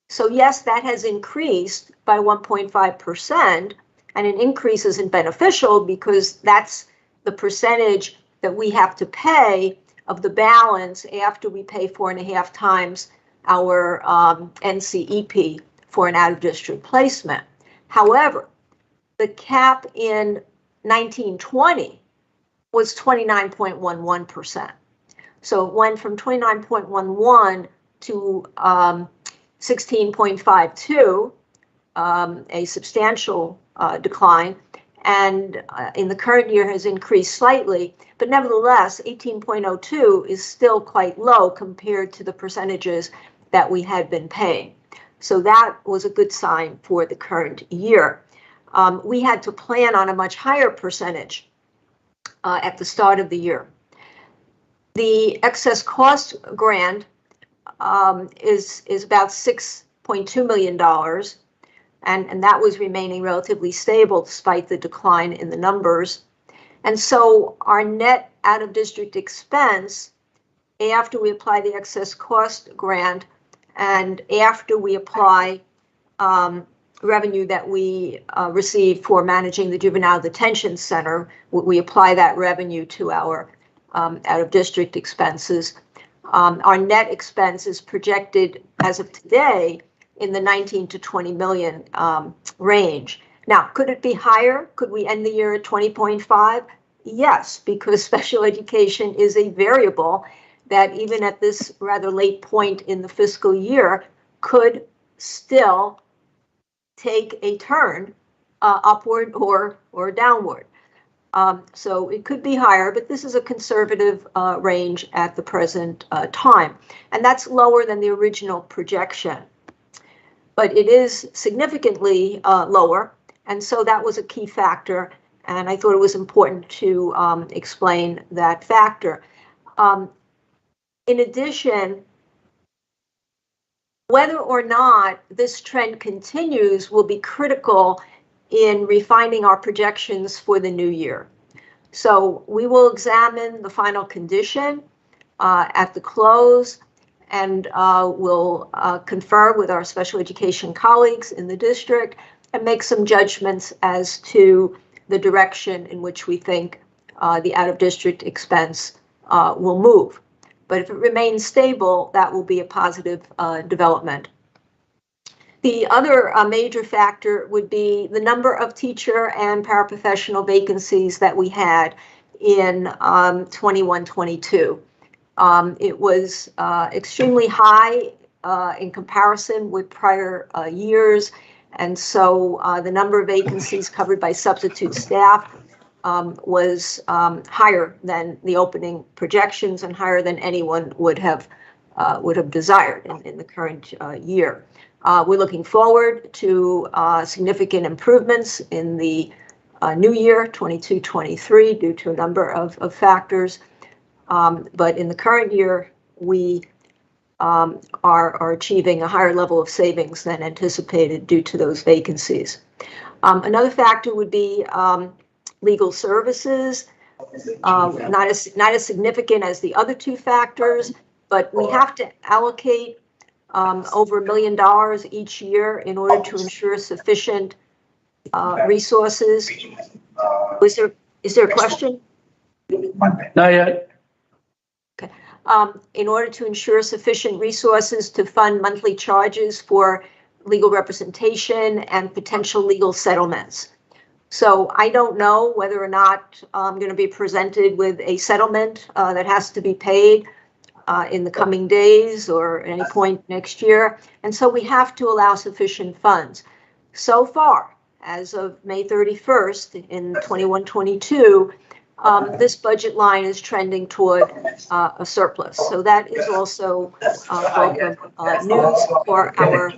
So yes, that has increased by 1.5%, and an increase isn't beneficial because that's the percentage that we have to pay of the balance after we pay 4.5 times our NCEP for an out-of-district placement. However, the cap in 1920 was 29.11%. So it went from 29.11 to 16.52, a substantial decline, and in the current year has increased slightly, but nevertheless, 18.02 is still quite low compared to the percentages that we had been paying. So that was a good sign for the current year. We had to plan on a much higher percentage at the start of the year. The excess cost grant is about $6.2 million, and that was remaining relatively stable despite the decline in the numbers. And so our net out-of-district expense, after we apply the excess cost grant and after we apply revenue that we receive for managing the juvenile detention center, we apply that revenue to our out-of-district expenses. Our net expense is projected as of today in the 19 to 20 million range. Now, could it be higher? Could we end the year at 20.5? Yes, because special education is a variable that even at this rather late point in the fiscal year could still take a turn upward or downward. So it could be higher, but this is a conservative range at the present time. And that's lower than the original projection. But it is significantly lower. And so that was a key factor. And I thought it was important to explain that factor. In addition, whether or not this trend continues will be critical in refining our projections for the new year. So we will examine the final condition at the close, and we'll confer with our special education colleagues in the district and make some judgments as to the direction in which we think the out-of-district expense will move. But if it remains stable, that will be a positive development. The other major factor would be the number of teacher and paraprofessional vacancies that we had in 21-22. It was extremely high in comparison with prior years, And so the number of vacancies covered by substitute staff was higher than the opening projections and higher than anyone would have desired in the current year. We're looking forward to significant improvements in the new year, 22-23, due to a number of factors. But in the current year, we are achieving a higher level of savings than anticipated due to those vacancies. Another factor would be legal services, not as significant as the other two factors, but we have to allocate over $1 million each year in order to ensure sufficient resources. Is there a question? Not yet. Okay. In order to ensure sufficient resources to fund monthly charges for legal representation and potential legal settlements. So I don't know whether or not I'm going to be presented with a settlement that has to be paid in the coming days or at any point next year. And so we have to allow sufficient funds. So far, as of May 31st in 21-22, this budget line is trending toward a surplus. So that is also welcome news for our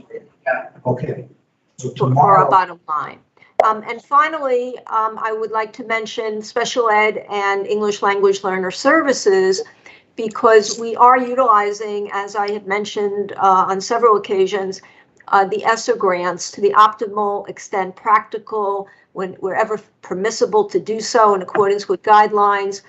bottom line. And finally, I would like to mention special ed and English language learner services, because we are utilizing, as I have mentioned on several occasions, the Esser grants to the optimal extent practical, wherever permissible to do so in accordance with guidelines,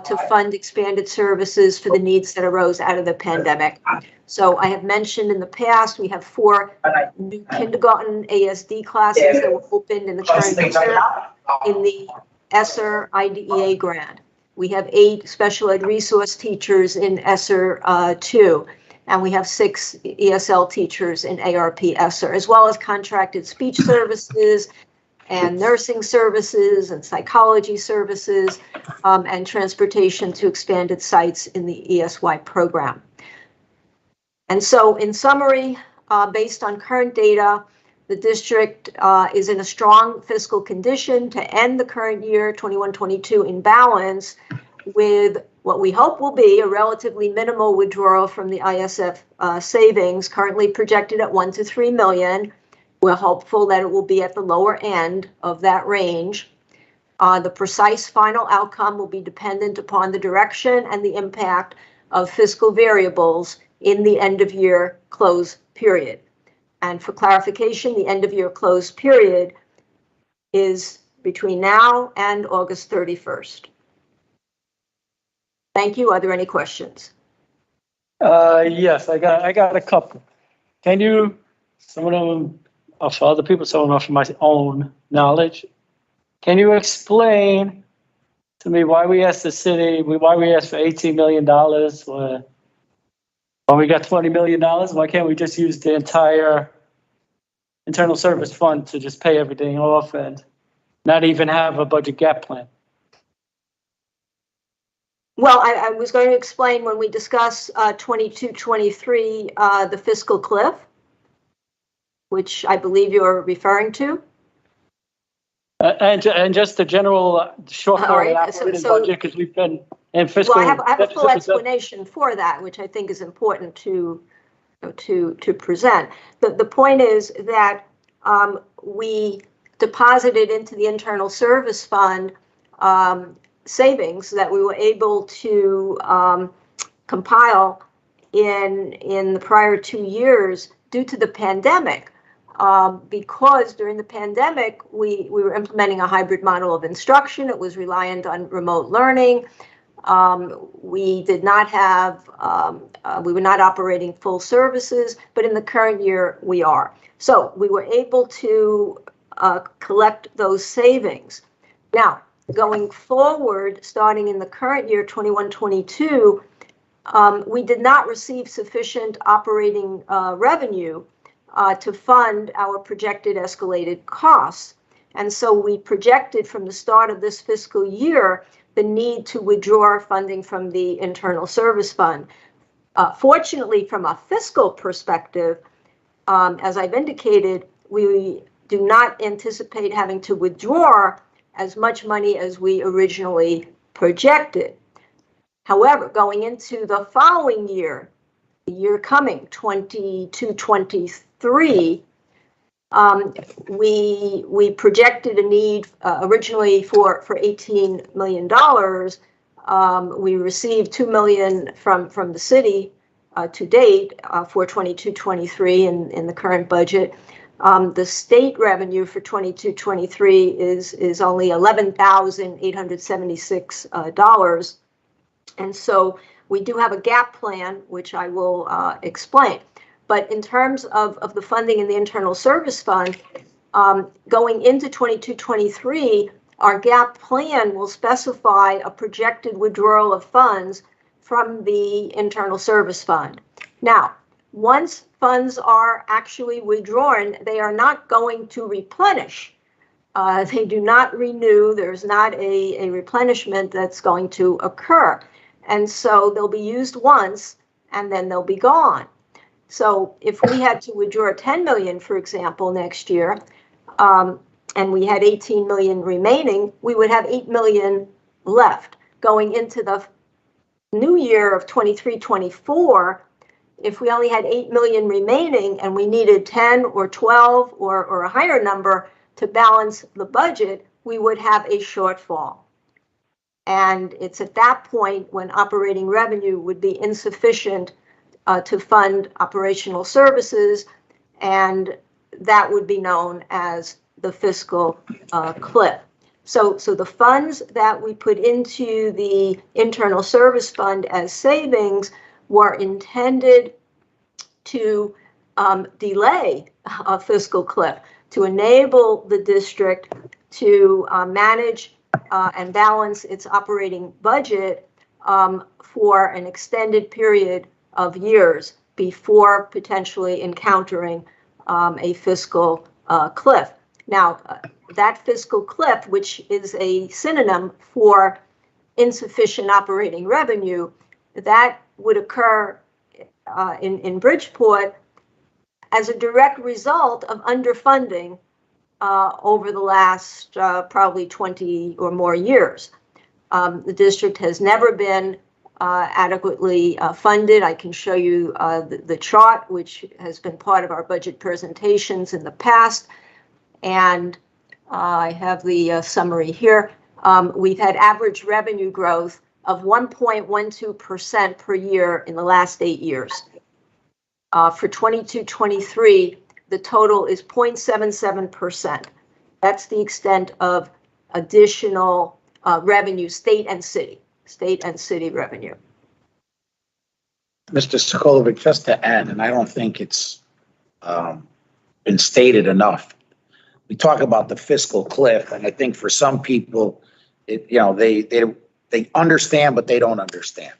to fund expanded services for the needs that arose out of the pandemic. So I have mentioned in the past, we have 4 new kindergarten ASD classes that were opened in the current year in the Esser IDEA grant. We have 8 special ed resource teachers in Esser 2, and we have 6 ESL teachers in ARP Esser, as well as contracted speech services and nursing services and psychology services, and transportation to expanded sites in the ESY program. And so in summary, based on current data, the district is in a strong fiscal condition to end the current year, 21-22, in balance, with what we hope will be a relatively minimal withdrawal from the ISF savings, currently projected at $1 to $3 million. We're hopeful that it will be at the lower end of that range. The precise final outcome will be dependent upon the direction and the impact of fiscal variables in the end of year close period. And for clarification, the end of year close period is between now and August 31st. Thank you. Are there any questions? Yes, I got a couple. Can you, some of them are for other people, some of them are for my own knowledge. Can you explain to me why we asked the city, why we asked for $18 million when we got $20 million? Why can't we just use the entire internal service fund to just pay everything off and not even have a budget gap plan? Well, I was going to explain when we discuss 22-23, the fiscal cliff, which I believe you're referring to. And just the general shortfall Right. operating budget, because we've been in fiscal. Well, I have a full explanation for that, which I think is important to present. The point is that we deposited into the internal service fund savings that we were able to compile in the prior 2 years due to the pandemic. Because during the pandemic, we were implementing a hybrid model of instruction. It was reliant on remote learning. We did not have, we were not operating full services, but in the current year we are. So we were able to collect those savings. Now, going forward, starting in the current year, 21-22, we did not receive sufficient operating revenue to fund our projected escalated costs. And so we projected from the start of this fiscal year the need to withdraw funding from the internal service fund. Fortunately, from a fiscal perspective, as I've indicated, we do not anticipate having to withdraw as much money as we originally projected. However, going into the following year, the year coming, 22-23, we projected a need originally for $18 million. We received $2 million from the city to date for 22-23 in the current budget. The state revenue for 22-23 is only $11,876. And so we do have a gap plan, which I will explain. But in terms of the funding in the Internal Service Fund, going into 22-23, our gap plan will specify a projected withdrawal of funds from the Internal Service Fund. Now, once funds are actually withdrawn, they are not going to replenish. They do not renew. There's not a replenishment that's going to occur. And so they'll be used once and then they'll be gone. So if we had to withdraw 10 million, for example, next year, and we had 18 million remaining, we would have 8 million left. Going into the new year of 23-24, if we only had 8 million remaining and we needed 10 or 12 or a higher number to balance the budget, we would have a shortfall. And it's at that point when operating revenue would be insufficient to fund operational services, and that would be known as the fiscal cliff. So the funds that we put into the Internal Service Fund as savings were intended to delay a fiscal cliff, to enable the district to manage and balance its operating budget for an extended period of years before potentially encountering a fiscal cliff. Now, that fiscal cliff, which is a synonym for insufficient operating revenue, that would occur in Bridgeport as a direct result of underfunding over the last probably 20 or more years. The district has never been adequately funded. I can show you the chart, which has been part of our budget presentations in the past. And I have the summary here. We've had average revenue growth of 1.12% per year in the last 8 years. For 22-23, the total is 0.77%. That's the extent of additional revenue, state and city revenue. Mr. Sokolovic, just to add, and I don't think it's been stated enough. We talk about the fiscal cliff, and I think for some people, they understand, but they don't understand.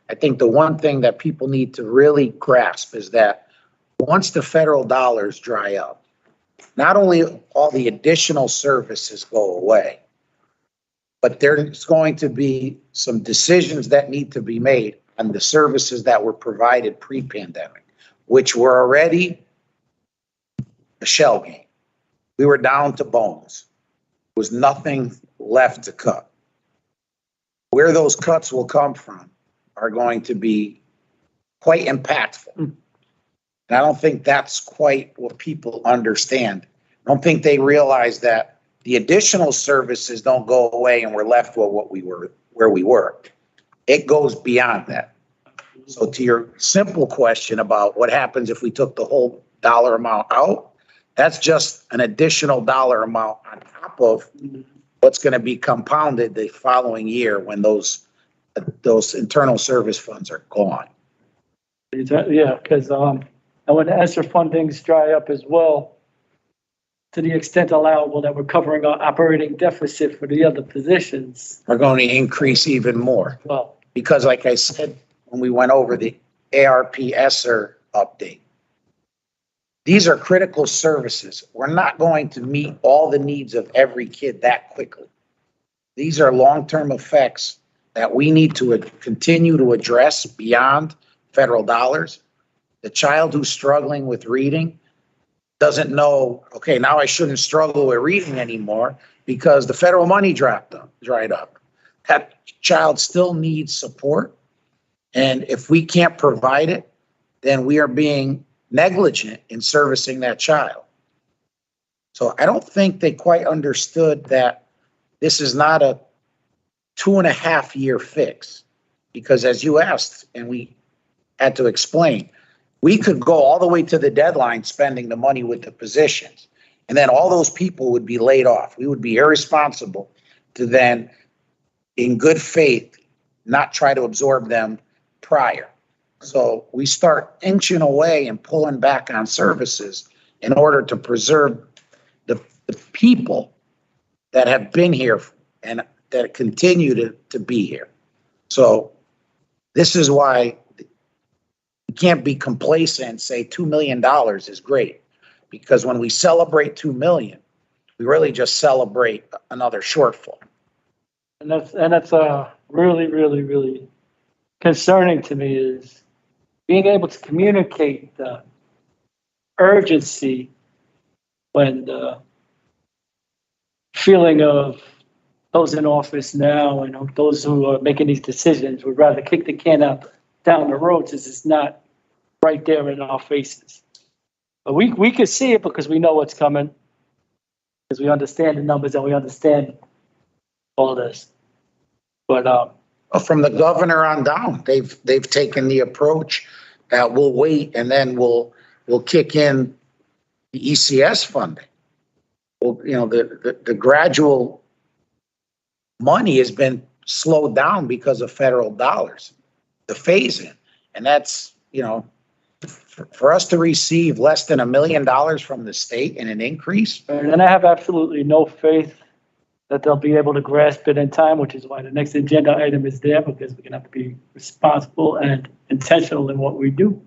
I think the one thing that people need to really grasp is that once the federal dollars dry up, not only all the additional services go away, but there's going to be some decisions that need to be made on the services that were provided pre-pandemic, which were already a shell game. We were down to bones. There was nothing left to cut. Where those cuts will come from are going to be quite impactful. And I don't think that's quite what people understand. I don't think they realize that the additional services don't go away and we're left with where we were. It goes beyond that. So to your simple question about what happens if we took the whole dollar amount out, that's just an additional dollar amount on top of what's going to be compounded the following year when those internal service funds are gone. Yeah, because and when the ESSER fundings dry up as well, to the extent allowable that we're covering our operating deficit for the other positions. Are going to increase even more. Well, Because like I said, when we went over the Arp Esser update, these are critical services. We're not going to meet all the needs of every kid that quickly. These are long-term effects that we need to continue to address beyond federal dollars. The child who's struggling with reading, doesn't know, okay, now I shouldn't struggle with reading anymore because the federal money dried up. That child still needs support. And if we can't provide it, then we are being negligent in servicing that child. So I don't think they quite understood that this is not a 2.5-year fix. Because as you asked, and we had to explain, we could go all the way to the deadline spending the money with the positions. And then all those people would be laid off. We would be irresponsible to then, in good faith, not try to absorb them prior. So we start inching away and pulling back on services in order to preserve the people that have been here and that continue to be here. So this is why you can't be complacent and say $2 million is great, because when we celebrate 2 million, we really just celebrate another shortfall. And that's really, really, really concerning to me, is being able to communicate the urgency when the feeling of those in office now and those who are making these decisions would rather kick the can out down the road, since it's not right there in our faces. But we can see it because we know what's coming, because we understand the numbers and we understand all this. But From the governor on down, they've taken the approach that we'll wait and then we'll kick in the ECS funding. Well, the gradual money has been slowed down because of federal dollars, the phase in. And that's, for us to receive less than $1 million from the state in an increase. and I have absolutely no faith that they'll be able to grasp it in time, which is why the next agenda item is there, because we're gonna have to be responsible and intentional in what we do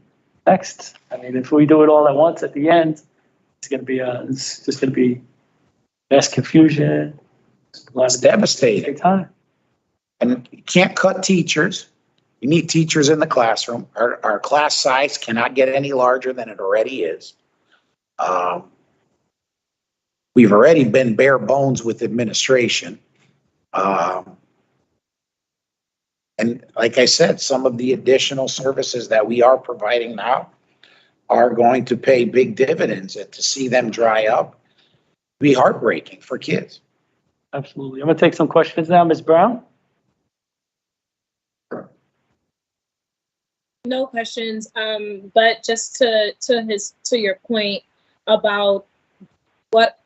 next. I mean, if we do it all at once at the end, it's just gonna be mass confusion. It's devastating. Time. And you can't cut teachers. You need teachers in the classroom. Our class size cannot get any larger than it already is. We've already been bare bones with administration. And like I said, some of the additional services that we are providing now are going to pay big dividends, and to see them dry up be heartbreaking for kids. Absolutely. I'm gonna take some questions now, Ms. Brown. No questions, but just to your point about what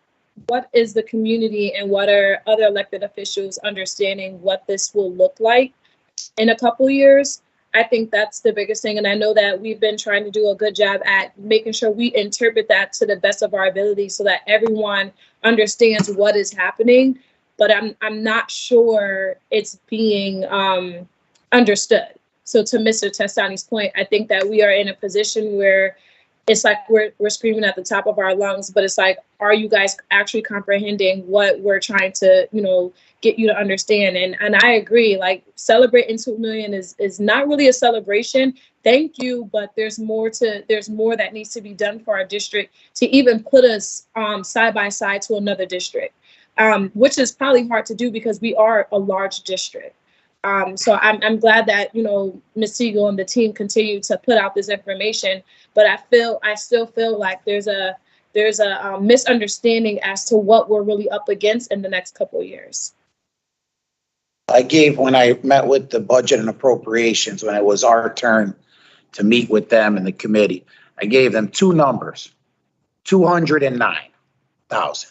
is the community and what are other elected officials understanding what this will look like in a couple years. I think that's the biggest thing, and I know that we've been trying to do a good job at making sure we interpret that to the best of our ability so that everyone understands what is happening. But I'm not sure it's being understood. So to Mr. Testani's point, I think that we are in a position where it's like we're screaming at the top of our lungs, but it's like, are you guys actually comprehending what we're trying to, get you to understand? And I agree, like celebrating 2 million is not really a celebration. Thank you, but there's more that needs to be done for our district to even put us side by side to another district, which is probably hard to do because we are a large district. So I'm glad that, Ms. Siegel and the team continue to put out this information, but I still feel like there's a misunderstanding as to what we're really up against in the next couple of years. When I met with the budget and appropriations, when it was our turn to meet with them and the committee, I gave them two numbers, 209,000.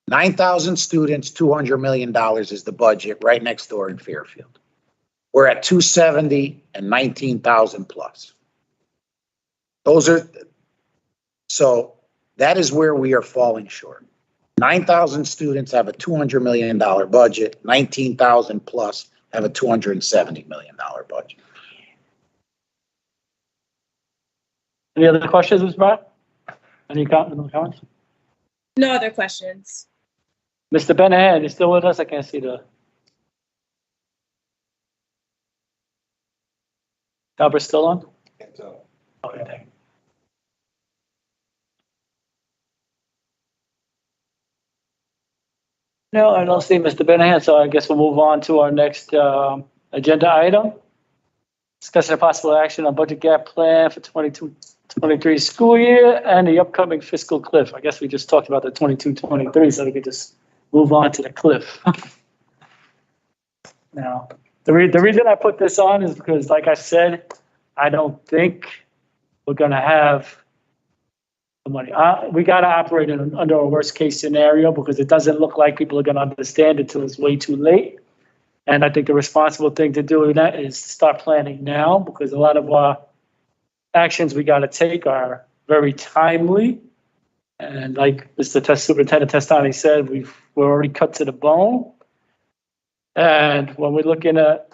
9,000 students, $200 million is the budget right next door in Fairfield. We're at 270 and 19,000 plus. So that is where we are falling short. 9,000 students have a $200 million budget, 19,000 plus have a $270 million budget. Any other questions, Ms. Brown? Any comments? No other questions. Mr. Benahan, you still with us? I can't see the. Albert still on? Okay, thank you. No, I don't see Mr. Benahan, so I guess we'll move on to our next agenda item. Discussion of possible action on budget gap plan for 22-23 school year and the upcoming fiscal cliff. I guess we just talked about the 22-23, so we could just move on to the cliff. Now, the reason I put this on is because, like I said, I don't think we're gonna have the money. We gotta operate under a worst case scenario because it doesn't look like people are gonna understand it till it's way too late. And I think the responsible thing to do that is start planning now, because a lot of our actions we gotta take are very timely. And like Mr. Superintendent Testani said, we're already cut to the bone. And when we're looking at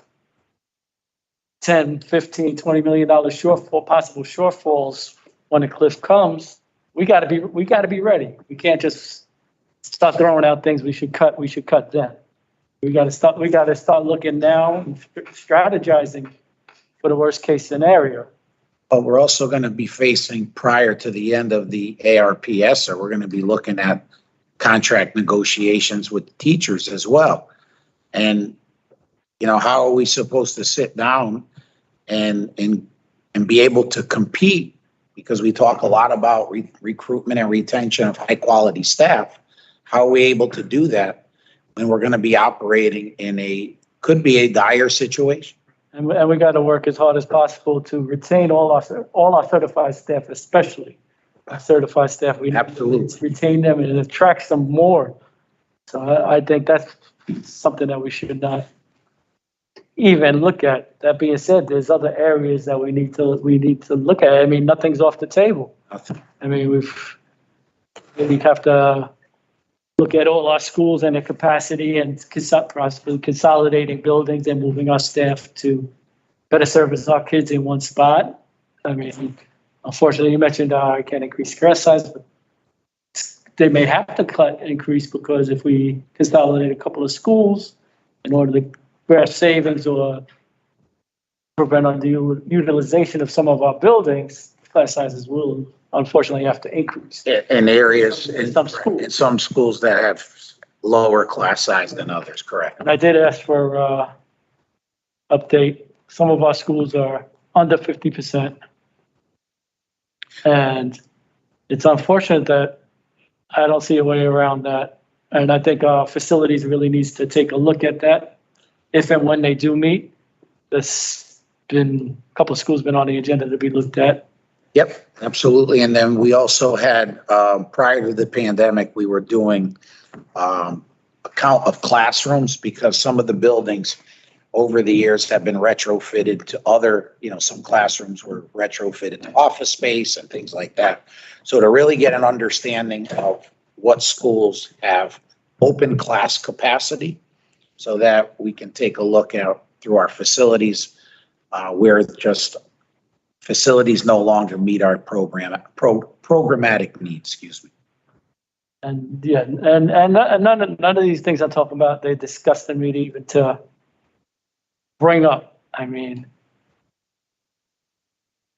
10, 15, $20 million shortfall, possible shortfalls when the cliff comes, we gotta be ready. We can't just start throwing out things we should cut then. We gotta start looking now and strategizing for the worst case scenario. But we're also going to be facing, prior to the end of the Arp Esser, we're going to be looking at contract negotiations with teachers as well. And, you know, how are we supposed to sit down and be able to compete? Because we talk a lot about recruitment and retention of high quality staff. How are we able to do that when we're going to be operating in could be a dire situation? And we got to work as hard as possible to retain all our certified staff, especially our certified staff. We Absolutely retain them and it attracts them more. So I think that's something that we should not even look at. That being said, there's other areas that we need to look at. I mean, nothing's off the table. I mean, we have to look at all our schools and their capacity and possibly consolidating buildings and moving our staff to better service our kids in one spot. I mean, unfortunately, you mentioned I can't increase class size, but they may have to increase because if we consolidate a couple of schools in order to grasp savings or prevent underutilization of some of our buildings, class sizes will unfortunately have to increase. in areas, in some schools that have lower class size than others, correct? And I did ask for update. Some of our schools are under 50%. And it's unfortunate that I don't see a way around that. And I think our facilities really needs to take a look at that if and when they do meet. There's been a couple of schools been on the agenda to be looked at. Yep, absolutely. And then we also had, prior to the pandemic, we were doing a count of classrooms because some of the buildings over the years have been retrofitted to other, some classrooms were retrofitted to office space and things like that. So to really get an understanding of what schools have open class capacity so that we can take a look at through our facilities where just facilities no longer meet our programmatic needs, excuse me. And yeah, and none of these things I'm talking about, they discussed in meeting even to bring up. I mean,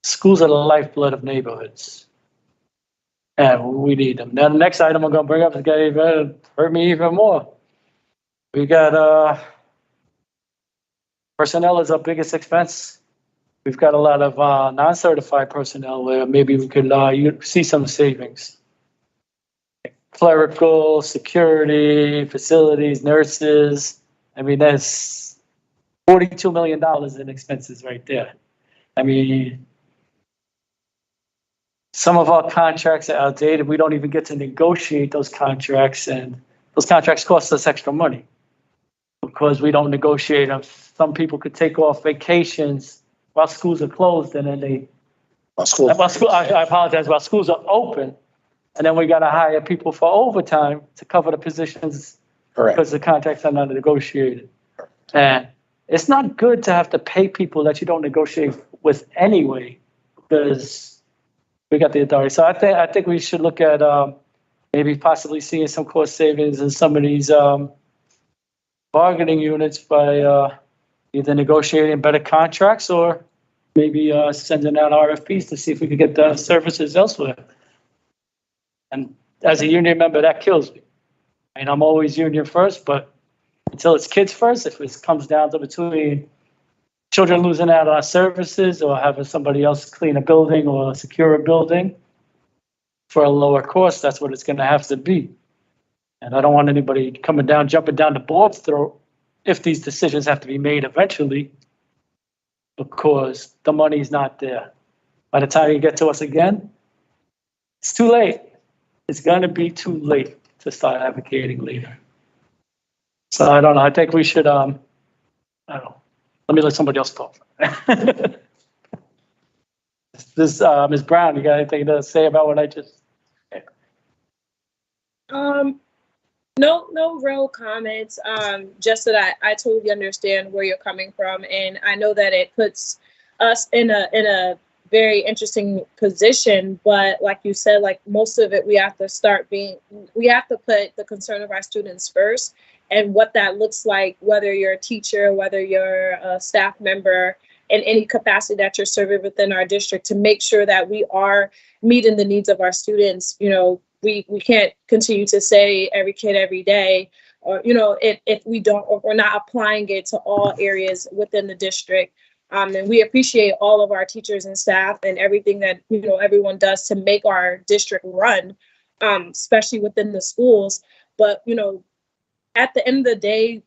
schools are the lifeblood of neighborhoods. And we need them. Now, the next item I'm going to bring up is going to hurt me even more. We got personnel is our biggest expense. We've got a lot of non-certified personnel where maybe we could see some savings. Clerical, security, facilities, nurses. I mean, that's $42 million in expenses right there. I mean, some of our contracts are outdated. We don't even get to negotiate those contracts, and those contracts cost us extra money because we don't negotiate them. Some people could take off vacations while schools are closed, and then I apologize, while schools are open, and then we got to hire people for overtime to cover the positions. Correct. Because the contracts are not negotiated. And it's not good to have to pay people that you don't negotiate with anyway, because we got the authority. So I think we should look at maybe possibly seeing some cost savings in some of these bargaining units by either negotiating better contracts or maybe sending out RFPs to see if we could get the services elsewhere. And as a union member, that kills me. And I'm always union first, but until it's kids first, if it comes down to between children losing out on services or having somebody else clean a building or secure a building for a lower cost, that's what it's going to have to be. And I don't want anybody coming down, jumping down the board's throat if these decisions have to be made eventually, because the money's not there. By the time you get to us again, it's too late. It's going to be too late to start advocating later. So I don't know. I think we should, I don't know. Let me let somebody else talk. This, Ms. Brown, you got anything to say about what I just? No real comments. Just that I totally understand where you're coming from, and I know that it puts us in a very interesting position. But like you said, like most of it, we have to put the concern of our students first, and what that looks like, whether you're a teacher, whether you're a staff member, in any capacity that you're serving within our district, to make sure that we are meeting the needs of our students. You know, we can't continue to say every kid every day, or, you know, if we don't, or we're not applying it to all areas within the district. And we appreciate all of our teachers and staff and everything that, you know, everyone does to make our district run, especially within the schools. But, you know, at the end of the day,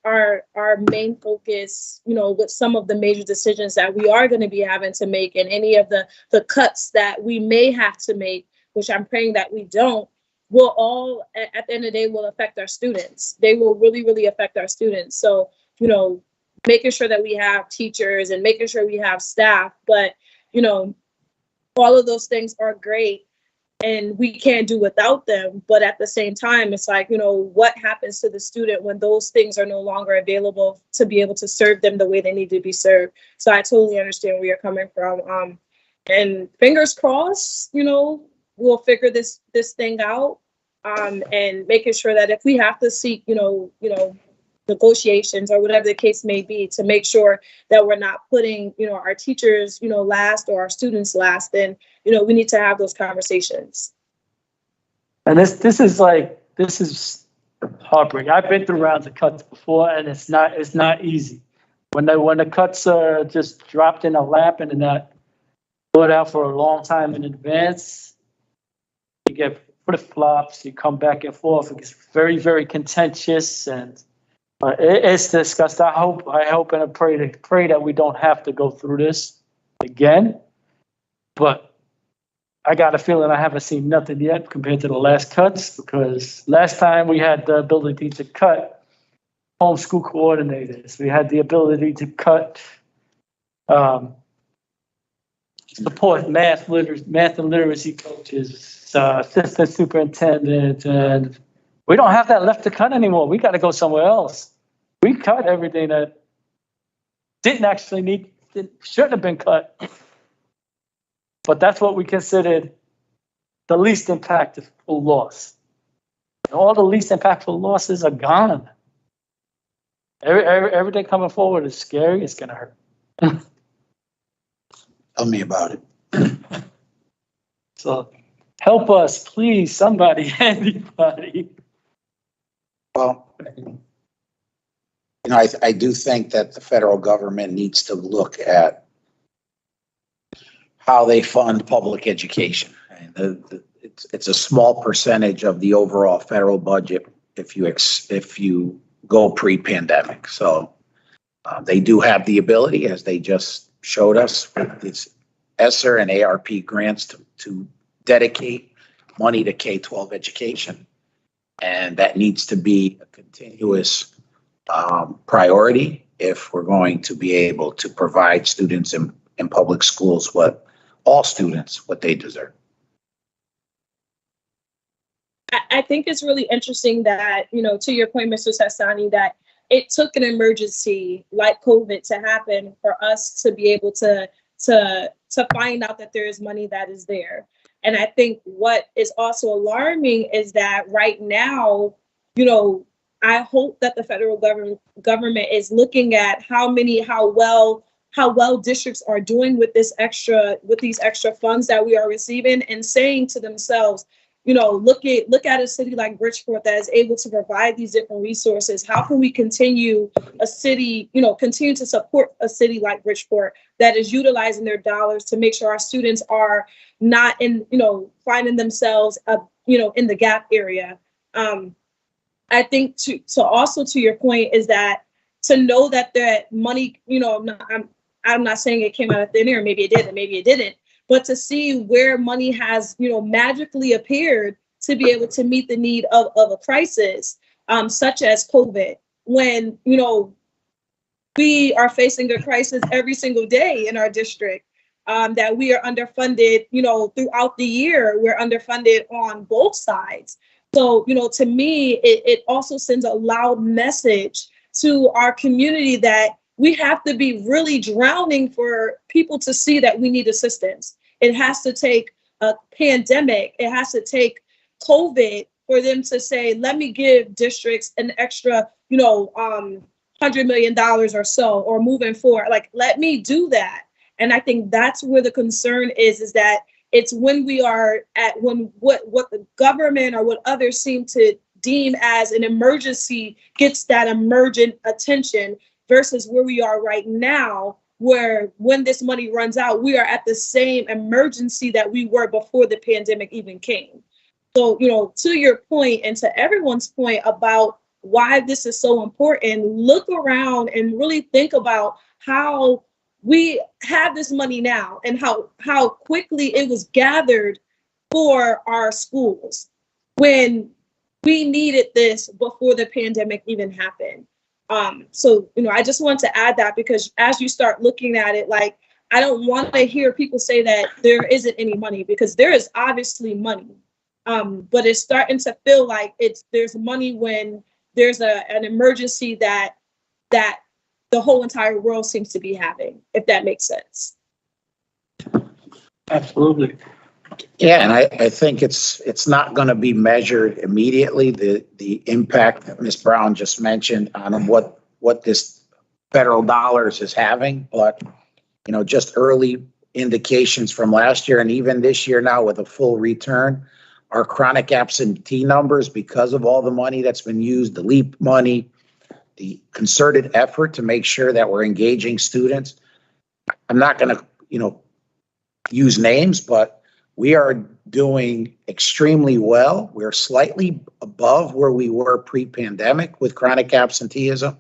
our main focus, you know, with some of the major decisions that we are going to be having to make, and any of the cuts that we may have to make, which I'm praying that we don't, will all, at the end of the day, will affect our students. They will really, really affect our students. So, you know, making sure that we have teachers and making sure we have staff, but, you know, all of those things are great, and we can't do without them. But at the same time, it's like, you know, what happens to the student when those things are no longer available to be able to serve them the way they need to be served? So I totally understand where you're coming from. And fingers crossed, you know, we'll figure this thing out. And making sure that if we have to seek, you know, negotiations or whatever the case may be, to make sure that we're not putting, you know, our teachers, you know, last, or our students last, then, you know, we need to have those conversations. And this is heartbreaking. I've been through rounds of cuts before, and it's not easy. When the cuts are just dropped in a lap and they're not thought out for a long time in advance, you get flip-flops, you come back and forth. It gets very, very contentious, and it's discussed. I hope and I pray that we don't have to go through this again. But I got a feeling I haven't seen nothing yet compared to the last cuts, because last time we had the ability to cut homeschool coordinators. We had the ability to cut support math and literacy coaches, assistant superintendent, and we don't have that left to cut anymore. We got to go somewhere else. We cut everything that shouldn't have been cut. But that's what we considered the least impactful loss. And all the least impactful losses are gone. Everything coming forward is scary. It's going to hurt. Tell me about it. So help us, please, somebody, anybody. Well, you know, I do think that the federal government needs to look at how they fund public education. And it's a small percentage of the overall federal budget if you go pre-pandemic. So they do have the ability, as they just showed us with these Esser and Arp grants, to dedicate money to K-12 education. And that needs to be a continuous priority if we're going to be able to provide students in public schools what they deserve. I think it's really interesting that, you know, to your point, Mr. Sassani, that it took an emergency like COVID to happen for us to be able to find out that there is money that is there. And I think what is also alarming is that right now, you know, I hope that the federal government is looking at how well districts are doing with these extra funds that we are receiving, and saying to themselves, look at a city like Bridgeport that is able to provide these different resources. How can we continue continue to support a city like Bridgeport that is utilizing their dollars to make sure our students are not finding themselves in the gap area. I think to your point is that to know that that money, I'm not saying it came out of thin air, maybe it did and maybe it didn't, but to see where money has, magically appeared to be able to meet the need of a crisis, such as COVID, when, we are facing a crisis every single day in our district, that we are underfunded, throughout the year, we're underfunded on both sides. So, to me, it also sends a loud message to our community that we have to be really drowning for people to see that we need assistance. It has to take a pandemic. It has to take COVID for them to say, let me give districts an extra, $100 million or so, or moving forward. Like, let me do that. And I think that's where the concern is that it's when we are at what the government or what others seem to deem as an emergency gets that emergent attention versus where we are right now, where when this money runs out, we are at the same emergency that we were before the pandemic even came. So, to your point and to everyone's point about why this is so important, look around and really think about how we have this money now and how quickly it was gathered for our schools when we needed this before the pandemic even happened. So, I just want to add that because as you start looking at it, like, I don't want to hear people say that there isn't any money, because there is obviously money. But it's starting to feel like there's money when there's an emergency that the whole entire world seems to be having, if that makes sense. Absolutely. Yeah, and I think it's not going to be measured immediately, the impact that Ms. Brown just mentioned on what this federal dollars is having. But, just early indications from last year and even this year now with a full return, our chronic absentee numbers, because of all the money that's been used, the LEAP money, the concerted effort to make sure that we're engaging students. I'm not going to, use names, but we are doing extremely well. We're slightly above where we were pre-pandemic with chronic absenteeism,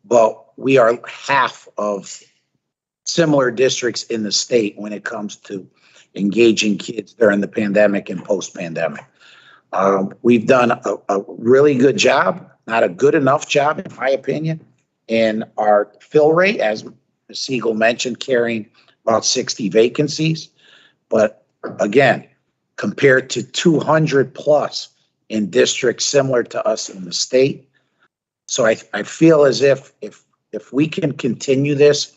but we are half of similar districts in the state when it comes to engaging kids during the pandemic and post-pandemic. We've done a really good job, not a good enough job, in my opinion, in our fill rate, as Ms. Siegel mentioned, carrying about 60 vacancies. But again, compared to 200 plus in districts similar to us in the state. So I feel as if we can continue this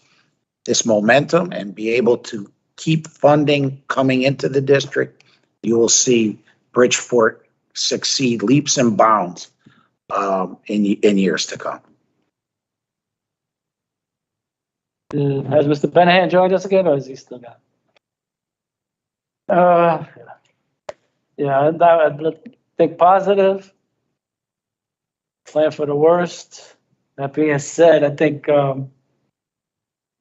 momentum and be able to keep funding coming into the district, you will see Bridgeport succeed leaps and bounds in years to come. Has Mr. Benahan joined us again, or is he still gone? Yeah, I think positive, plan for the worst. That being said, I think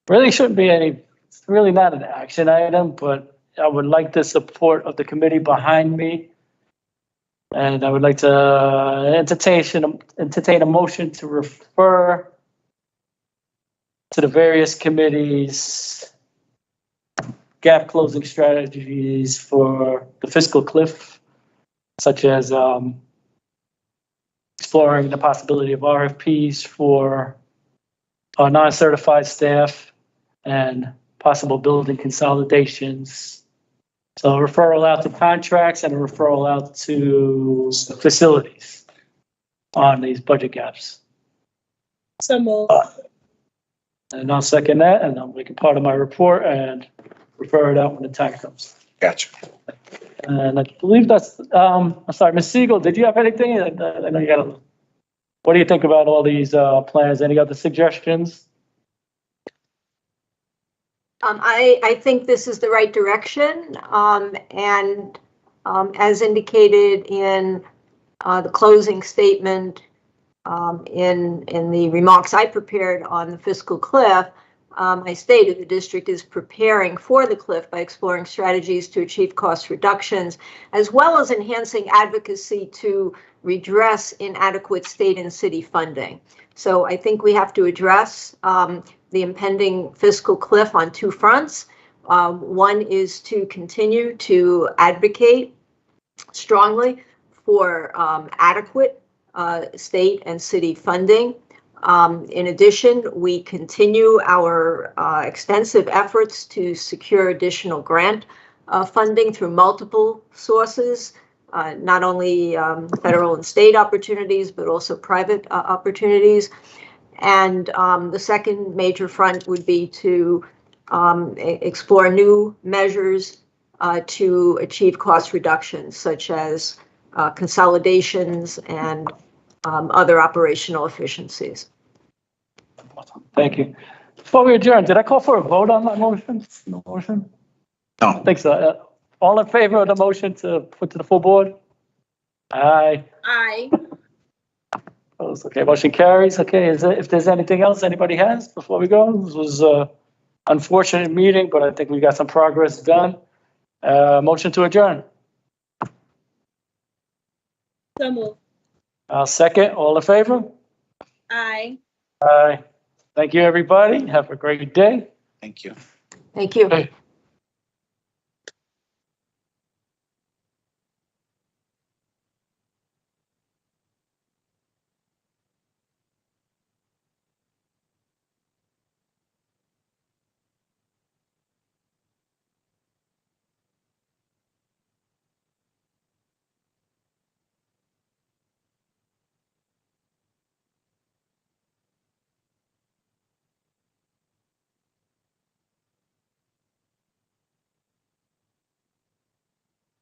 really shouldn't be it's really not an action item, but I would like the support of the committee behind me. And I would like to entertain a motion to refer to the various committees gap closing strategies for the fiscal cliff, such as exploring the possibility of RFPs for non-certified staff and possible building consolidations. So a referral out to contracts and a referral out to facilities on these budget gaps. So move. And I'll second that, and I'll make it part of my report and refer it out when the time comes. Gotcha. And I believe that's, I'm sorry, Ms. Siegel, did you have anything? I know you got what do you think about all these plans? Any other suggestions? I think this is the right direction, and as indicated in the closing statement, in the remarks I prepared on the fiscal cliff, I stated the district is preparing for the cliff by exploring strategies to achieve cost reductions, as well as enhancing advocacy to redress inadequate state and city funding. So I think we have to address the impending fiscal cliff on two fronts. One is to continue to advocate strongly for adequate state and city funding. In addition, we continue our extensive efforts to secure additional grant funding through multiple sources, not only federal and state opportunities, but also private opportunities. And the second major front would be to explore new measures to achieve cost reductions, such as consolidations and other operational efficiencies. Thank you. Before we adjourn, did I call for a vote on that motion? No motion? I No, don't think so. All in favor of the motion to put to the full board? Aye. Aye. Opposed? Okay, motion carries. Okay, if there's anything else anybody has before we go, this was a unfortunate meeting, but I think we got some progress done. Motion to adjourn. So move. I'll second. All in favor? Aye. Aye. Thank you, everybody. Have a great day. thank you. Thank you. Hey.